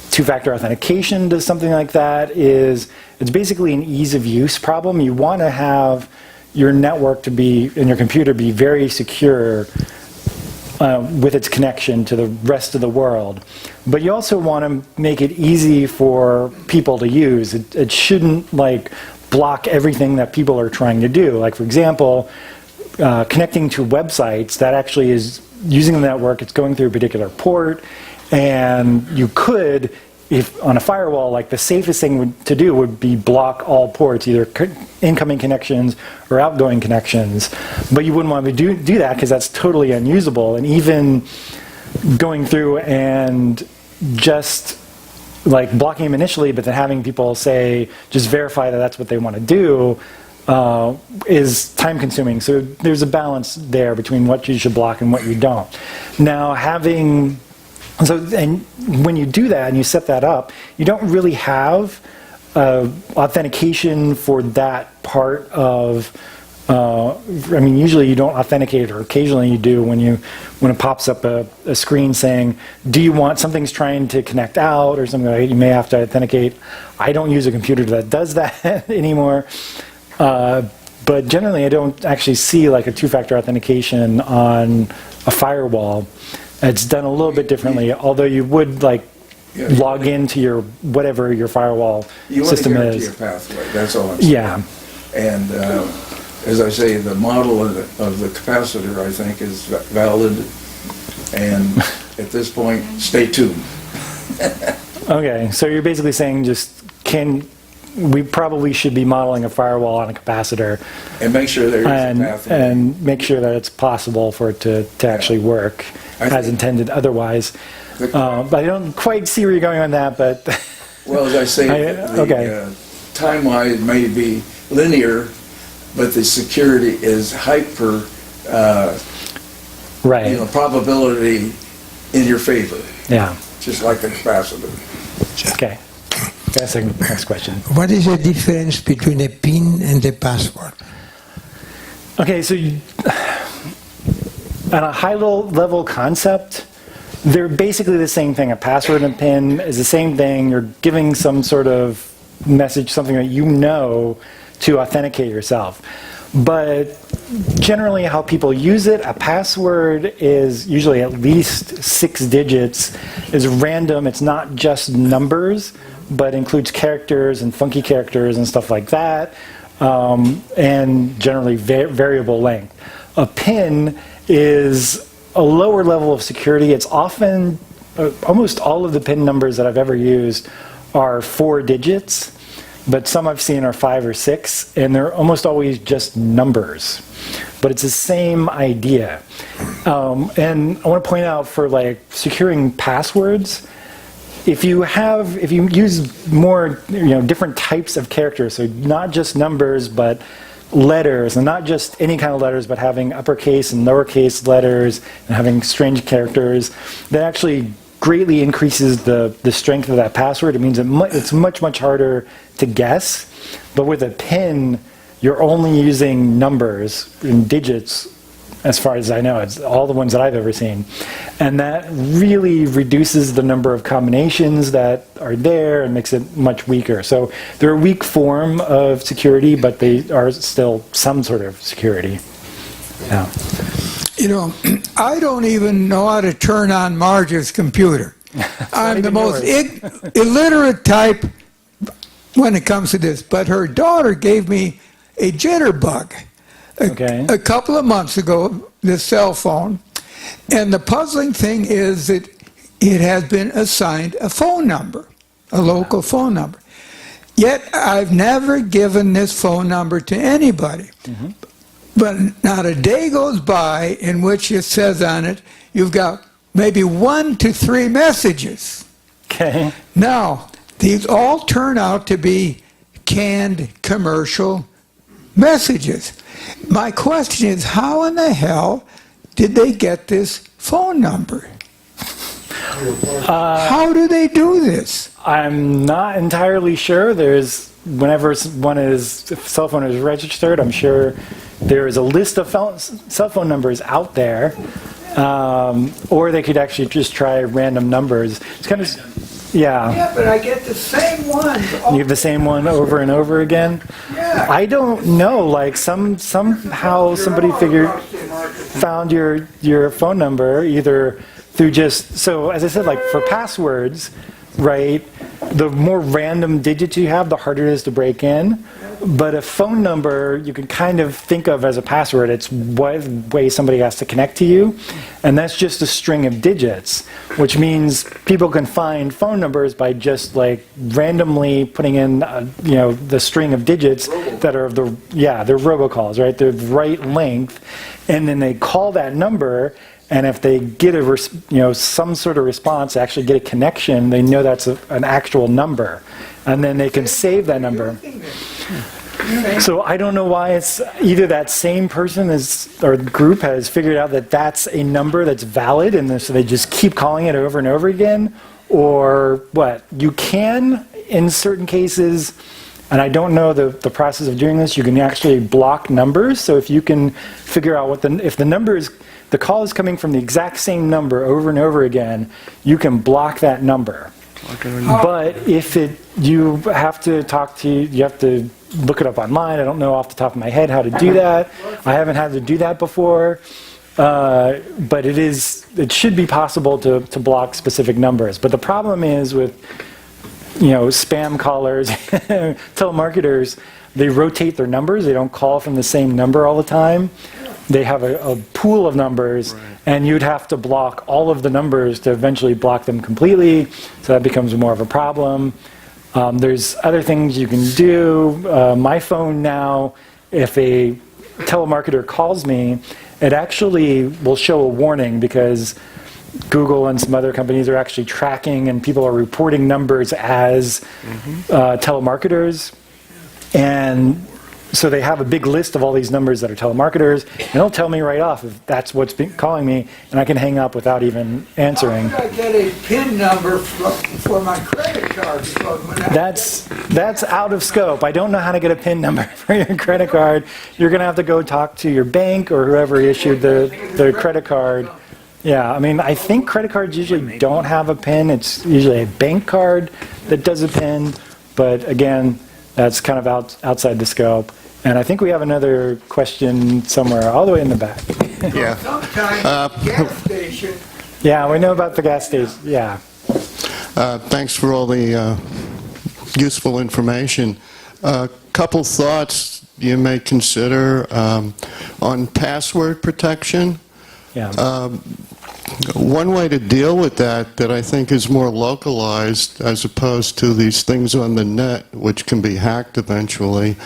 two-factor authentication to something like that is it's basically an ease of use problem. You want to have your network to be, and your computer be very secure with its connection to the rest of the world. But you also want to make it easy for people to use. It shouldn't like block everything that people are trying to do. Like for example, connecting to websites, that actually is using the network, it's going through a particular port, and you could if on a firewall, like the safest thing to do would be block all ports, either incoming connections or outgoing connections. But you wouldn't want to do that because that's totally unusable. And even going through and just like blocking them initially, but then having people say, just verify that that's what they want to do, is time consuming. So there's a balance there between what you should block and what you don't. Now and when you do that and you set that up, you don't really have authentication for that part of. I mean, usually you don't authenticate, or occasionally you do when it pops up a screen saying, "Do you want something's trying to connect out or something like that?" You may have to authenticate. I don't use a computer that does that anymore, but generally I don't actually see like a two-factor authentication on a firewall. It's done a little bit differently, although you would like log into your whatever your firewall system is. You want to guarantee a pathway. That's all I'm saying. Yeah. And as I say, the model of the capacitor, I think, is valid. And at this point, stay tuned. Okay, so you're basically saying we probably should be modeling a firewall on a capacitor. And make sure there is a pathway. And make sure that it's possible for it to actually work as intended otherwise. But I don't quite see where you're going on that, but... Well, as I say, time-wise may be linear, but the security is hyper, probability in your favor. Yeah. Just like the capacitor. Okay. That's the next question. What is the difference between a PIN and a password? Okay, so on a high-level concept, they're basically the same thing. A password and a PIN is the same thing. You're giving some sort of message, something that you know, to authenticate yourself. But generally how people use it, a password is usually at least 6 digits, is random. It's not just numbers, but includes characters and funky characters and stuff like that, and generally variable length. A PIN is a lower level of security. It's often, almost all of the PIN numbers that I've ever used are 4 digits, but some I've seen are 5 or 6, and they're almost always just numbers. But it's the same idea. And I want to point out for like securing passwords, if you use more, different types of characters, so not just numbers, but letters, and not just any kind of letters, but having uppercase and lowercase letters, and having strange characters, that actually greatly increases the strength of that password. It means it's much, much harder to guess. But with a PIN, you're only using numbers and digits, as far as I know. It's all the ones that I've ever seen. And that really reduces the number of combinations that are there and makes it much weaker. So they're a weak form of security, but they are still some sort of security. Yeah. I don't even know how to turn on Marge's computer. I'm the most illiterate type when it comes to this. But her daughter gave me a jitterbug a couple of months ago, this cell phone. And the puzzling thing is that it has been assigned a phone number, a local phone number. Yet I've never given this phone number to anybody. Mm-hmm. But not a day goes by in which it says on it, you've got maybe 1 to 3 messages. Okay. Now, these all turn out to be canned commercial messages. My question is, how in the hell did they get this phone number? How do they do this? I'm not entirely sure. Whenever cell phone is registered, I'm sure there is a list of cell phone numbers out there, or they could actually just try random numbers. It's kind of, Yeah, but I get the same one. You have the same one over and over again? Yeah. I don't know, like somehow somebody found your phone number either through so as I said, like for passwords, right? the more random digits you have, the harder it is to break in. But a phone number, you can kind of think of as a password. It's what way somebody has to connect to you. And that's just a string of digits, which means people can find phone numbers by just like randomly putting in, the string of digits that are they're robocalls, right? They're the right length. And then they call that number. And if they get some sort of response, actually get a connection, they know that's an actual number. And then they can save that number. So I don't know why it's either that same person or group has figured out that that's a number that's valid, and so they just keep calling it over and over again, or what? You can, in certain cases, and I don't know the process of doing this, you can actually block numbers. So if you can figure out if the call is coming from the exact same number over and over again, you can block that number. But if you have to look it up online. I don't know off the top of my head how to do that. I haven't had to do that before. But it should be possible to block specific numbers. But the problem is with spam callers, telemarketers, they rotate their numbers. They don't call from the same number all the time. They have a pool of numbers, and you'd have to block all of the numbers to eventually block them completely, so that becomes more of a problem. There's other things you can do. My phone now, if a telemarketer calls me, it actually will show a warning because Google and some other companies are actually tracking, and people are reporting numbers as telemarketers. And so they have a big list of all these numbers that are telemarketers, and it'll tell me right off if that's what's been calling me, and I can hang up without even answering. How did I get a PIN number for my credit card? That's out of scope. I don't know how to get a PIN number for your credit card. You're going to have to go talk to your bank or whoever issued the credit card. Yeah, I mean, I think credit cards usually don't have a PIN. It's usually a bank card that does a PIN, but again, that's kind of outside the scope. And I think we have another question somewhere all the way in the back. Yeah. Sometimes gas station. Yeah, we know about the gas station. Yeah. Thanks for all the useful information. Couple thoughts you may consider on password protection. Yeah. One way to deal with that I think is more localized as opposed to these things on the net, which can be hacked eventually,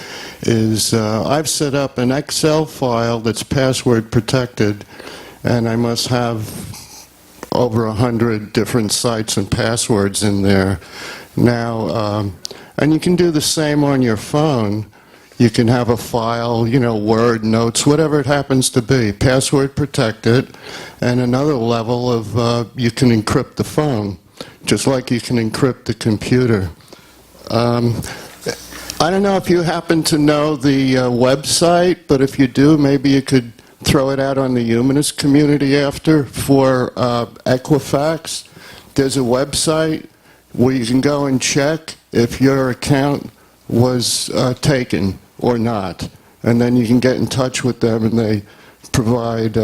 is I've set up an Excel file that's password protected, and I must have over 100 different sites and passwords in there. Now, and you can do the same on your phone. You can have a file, Word, notes, whatever it happens to be, password protected, and another level of you can encrypt the phone, just like you can encrypt the computer. I don't know if you happen to know the website, but if you do, maybe you could throw it out on the Humanist community after for Equifax. There's a website where you can go and check if your account was taken or not, and then you can get in touch with them, and they provide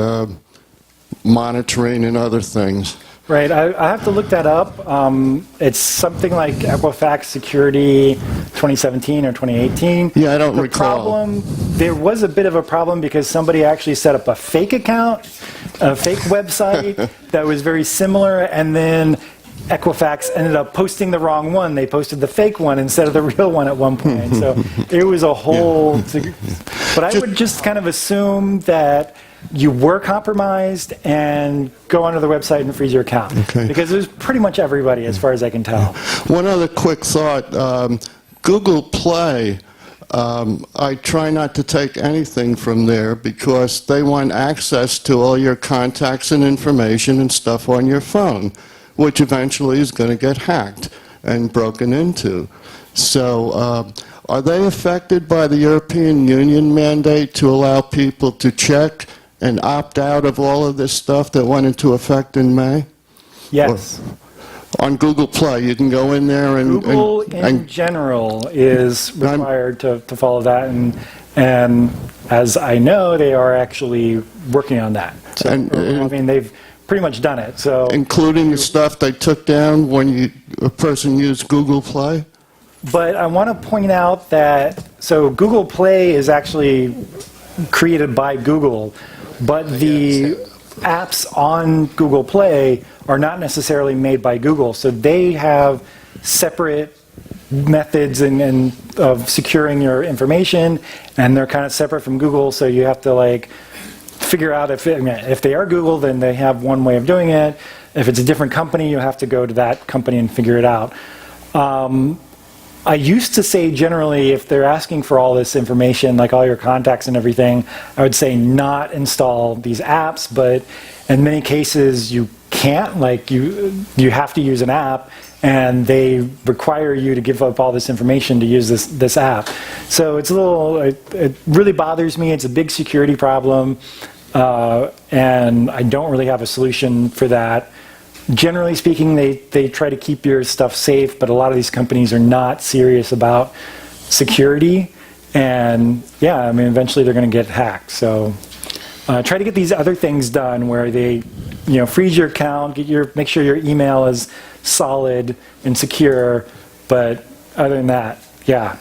monitoring and other things. Right, I have to look that up. It's something like Equifax Security 2017 or 2018. Yeah, I don't recall. There was a bit of a problem because somebody actually set up a fake account, a fake website that was very similar, and then Equifax ended up posting the wrong one. They posted the fake one instead of the real one at one point. So it was a whole... But I would just kind of assume that you were compromised and go onto the website and freeze your account. Okay. Because there's pretty much everybody, as far as I can tell. One other quick thought. Google Play, I try not to take anything from there because they want access to all your contacts and information and stuff on your phone, which eventually is going to get hacked and broken into. So are they affected by the European Union mandate to allow people to check and opt out of all of this stuff that went into effect in May? Yes. Or on Google Play, you can go in there and... Google in general is required to follow that, and as I know, they are actually working on that. So, I mean, they've pretty much done it. So, Including the stuff they took down when a person used Google Play? but I want to point out that, so Google Play is actually created by Google, but the apps on Google Play are not necessarily made by Google. So they have separate methods of securing your information, and they're kind of separate from Google, so you have to like figure out if they are Google, then they have one way of doing it. If it's a different company, you have to go to that company and figure it out. I used to say generally, if they're asking for all this information, like all your contacts and everything, I would say not install these apps, but in many cases you can't, like you have to use an app, and they require you to give up all this information to use this app. So it's a little, it really bothers me. It's a big security problem, and I don't really have a solution for that. Generally speaking, they try to keep your stuff safe, but a lot of these companies are not serious about security, and yeah, I mean, eventually they're going to get hacked. So try to get these other things done where they, freeze your account, make sure your email is solid and secure, but other than that, yeah.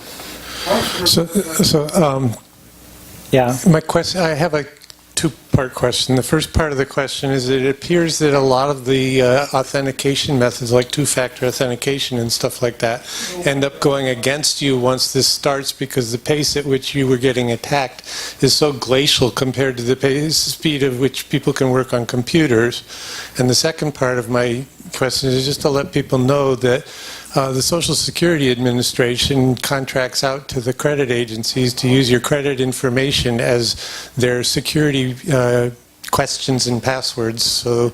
Yeah. My question, I have a two-part question. The first part of the question is it appears that a lot of the authentication methods, like two-factor authentication and stuff like that, end up going against you once this starts, because the pace at which you were getting attacked is so glacial compared to the speed at which people can work on computers. And the second part of my question is just to let people know that the Social Security Administration contracts out to the credit agencies to use your credit information as their security questions and passwords. So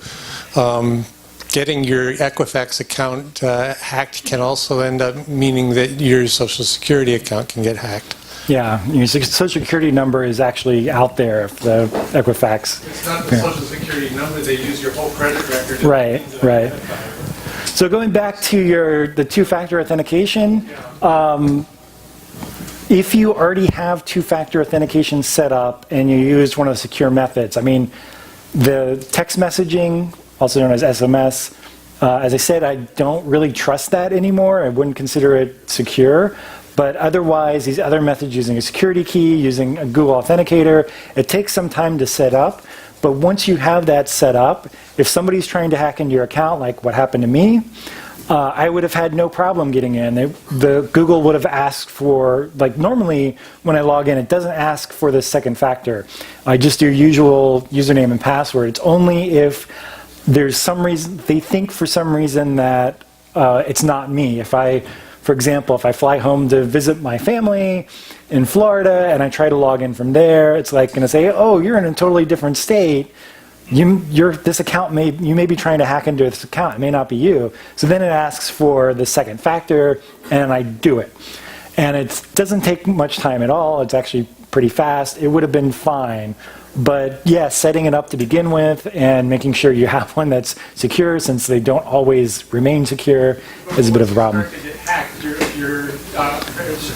getting your Equifax account hacked can also end up meaning that your Social Security account can get hacked. Yeah, your Social Security number is actually out there, if the Equifax. It's not the Social Security number, they use your whole credit record. Right. So going back to the two-factor authentication, if you already have two-factor authentication set up and you use one of the secure methods, I mean, the text messaging, also known as SMS, as I said, I don't really trust that anymore. I wouldn't consider it secure. But otherwise, these other methods, using a security key, using a Google Authenticator, it takes some time to set up. But once you have that set up, if somebody's trying to hack into your account, like what happened to me, I would have had no problem getting in. The Google would have asked for, like normally when I log in, it doesn't ask for the second factor. I just do usual username and password. It's only if there's some reason, they think for some reason that it's not me. For example, if I fly home to visit my family in Florida and I try to log in from there, it's like going to say, oh, you're in a totally different state. This account you may be trying to hack into this account. It may not be you. So then it asks for the second factor, and I do it. And it doesn't take much time at all. It's actually pretty fast. It would have been fine. But yeah, setting it up to begin with and making sure you have one that's secure, since they don't always remain secure, is a bit of a problem. If you get hacked,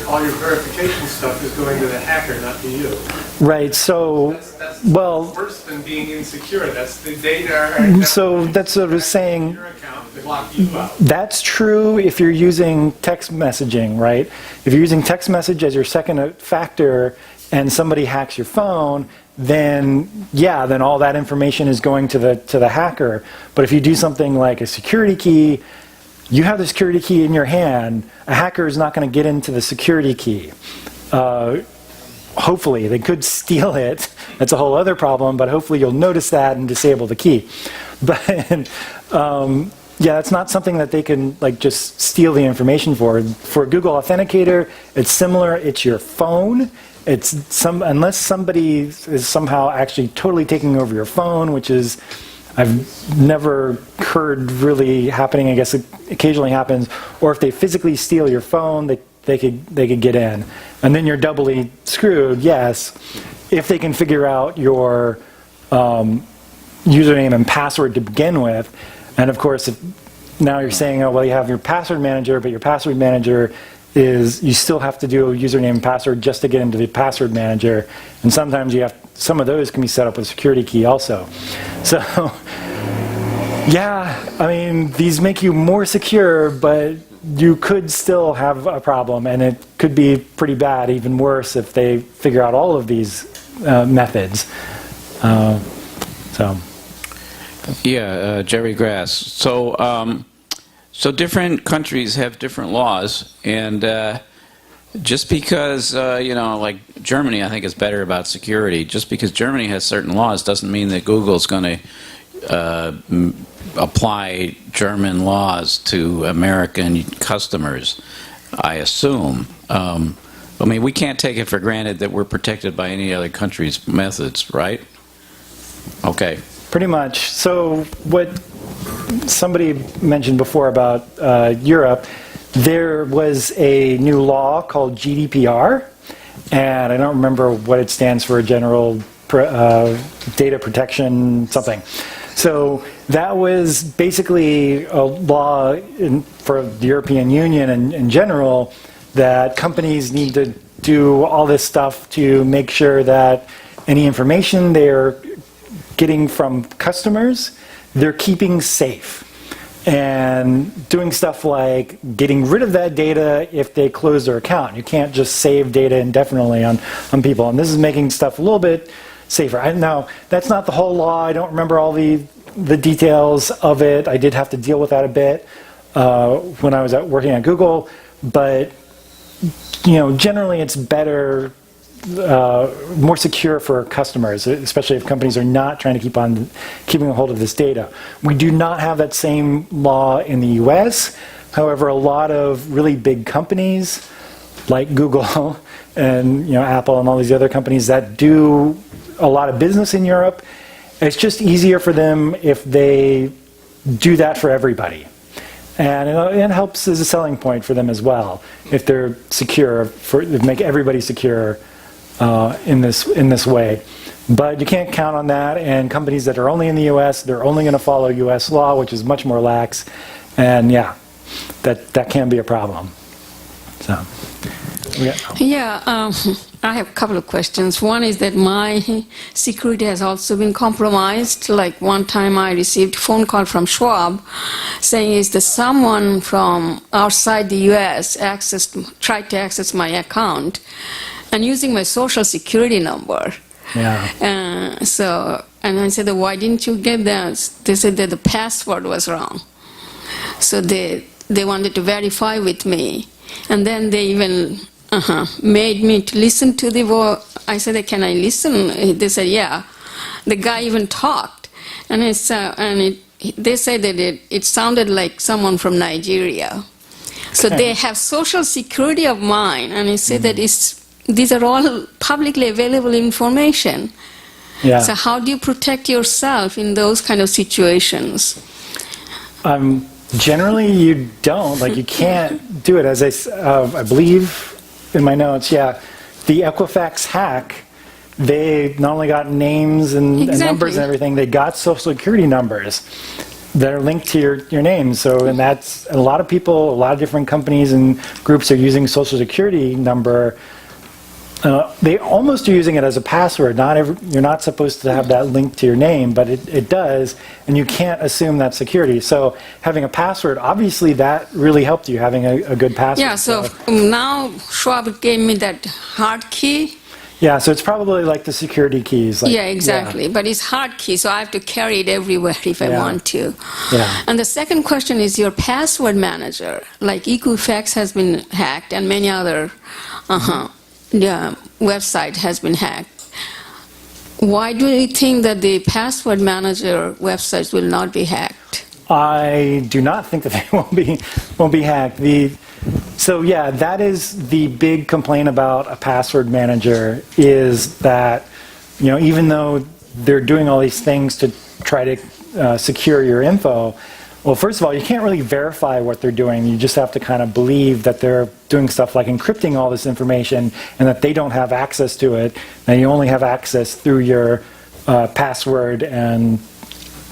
all your verification stuff is going to the hacker, not to you. Right. So, That's well, worse than being insecure. That's the data. so that's what I was saying. Your account to lock you out. That's true if you're using text messaging, right? If you're using text message as your second factor and somebody hacks your phone, then yeah, then all that information is going to the hacker. But if you do something like a security key, you have the security key in your hand, a hacker is not going to get into the security key. Hopefully, they could steal it. That's a whole other problem, but hopefully you'll notice that and disable the key. But yeah, it's not something that they can like just steal the information for. For Google Authenticator, it's similar. It's your phone. Unless somebody is somehow actually totally taking over your phone, which is I've never heard really happening. I guess it occasionally happens. Or if they physically steal your phone, they could get in, and then you're doubly screwed. Yes, if they can figure out your username and password to begin with, and of course, if now you're saying, oh well, you have your password manager, but your password manager is you still have to do a username and password just to get into the password manager, and sometimes some of those can be set up with a security key also. So Yeah, I mean, these make you more secure, but you could still have a problem, and it could be pretty bad, even worse, if they figure out all of these methods. Yeah, Jerry Grass. So different countries have different laws, and just because, like Germany, I think is better about security. Just because Germany has certain laws doesn't mean that Google's going to apply German laws to American customers, I assume. I mean, we can't take it for granted that we're protected by any other country's methods, right? Okay. Pretty much. So what somebody mentioned before about Europe, there was a new law called GDPR, and I don't remember what it stands for, General Data Protection something. So that was basically a law for the European Union in general that companies need to do all this stuff to make sure that any information they're getting from customers, they're keeping safe. And doing stuff like getting rid of that data if they close their account. You can't just save data indefinitely on people. And this is making stuff a little bit safer. Now, that's not the whole law. I don't remember all the details of it. I did have to deal with that a bit when I was working at Google. But, generally it's better, more secure for customers, especially if companies are not trying to keeping a hold of this data. We do not have that same law in the US. However, a lot of really big companies like Google and Apple and all these other companies that do a lot of business in Europe, it's just easier for them if they do that for everybody. And it helps as a selling point for them as well, if they're secure, make everybody secure in this way. But you can't count on that, and companies that are only in the US, they're only going to follow US law, which is much more lax, and yeah, that can be a problem. So, yeah, I have a couple of questions. One is that my security has also been compromised. Like one time I received a phone call from Schwab saying is that someone from outside the US tried to access my account and using my social security number. yeah. And I said, why didn't you get that? They said that the password was wrong. So they wanted to verify with me. And then they even made me to listen to the voice. I said, can I listen? They said, yeah. The guy even talked. And they said that it sounded like someone from Nigeria. So they have social security of mine. And he said that these are all publicly available information. Yeah. So how do you protect yourself in those kind of situations? Generally, you don't. Like, you can't do it. As I believe in my notes, yeah, the Equifax hack, they not only got names and numbers and everything, they got social security numbers that are linked to your name. So, and that's a lot of people, a lot of different companies and groups are using social security number. They almost are using it as a password. You're not supposed to have that link to your name, but it does, and you can't assume that's security. So having a password, obviously that really helped you, having a good password. Yeah, so now Schwab gave me that hard key. Yeah, so it's probably like the security keys. Like, yeah, exactly. Yeah. But it's hard key, so I have to carry it everywhere if I want to. Yeah. And the second question is your password manager. Like Equifax has been hacked, and many other website has been hacked. Why do you think that the password manager websites will not be hacked? I do not think that they won't be hacked. So yeah, that is the big complaint about a password manager, is that even though they're doing all these things to try to secure your info, well, first of all, you can't really verify what they're doing. You just have to kind of believe that they're doing stuff like encrypting all this information and that they don't have access to it. And you only have access through your password and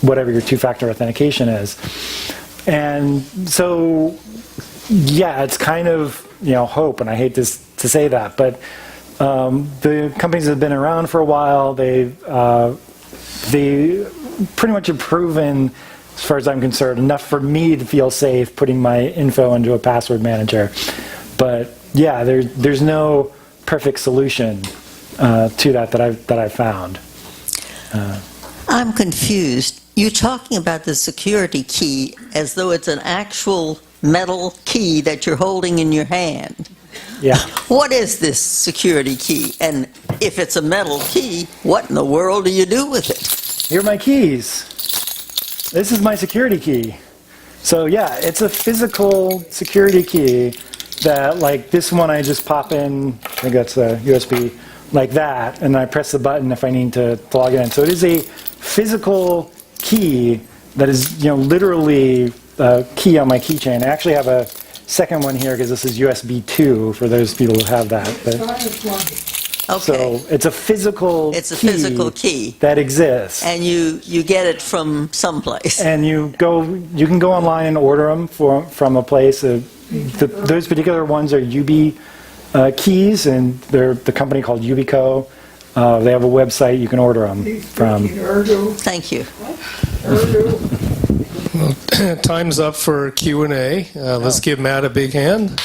whatever your two-factor authentication is. And so, yeah, it's kind of, hope, and I hate to say that, but the companies have been around for a while. They pretty much have proven as far as I'm concerned, enough for me to feel safe putting my info into a password manager. But yeah, there's no perfect solution to that I've found. I'm confused. You're talking about the security key as though it's an actual metal key that you're holding in your hand. Yeah. What is this security key? And if it's a metal key, what in the world do you do with it? Here are my keys. This is my security key. So yeah, it's a physical security key that, like this one, I just pop in, I think that's a USB, like that, and I press the button if I need to log in. So it is a physical key that is, literally a key on my keychain. I actually have a second one here because this is USB 2 for those people who have that. But, Okay. so it's a physical physical key. that exists. And you get it from someplace. And you can go online and order them from a place. Those particular ones are UB keys, and they're the company called Ubico. They have a website you can order them from. Thank you. Well, time's up for Q&A. Let's give Matt a big hand.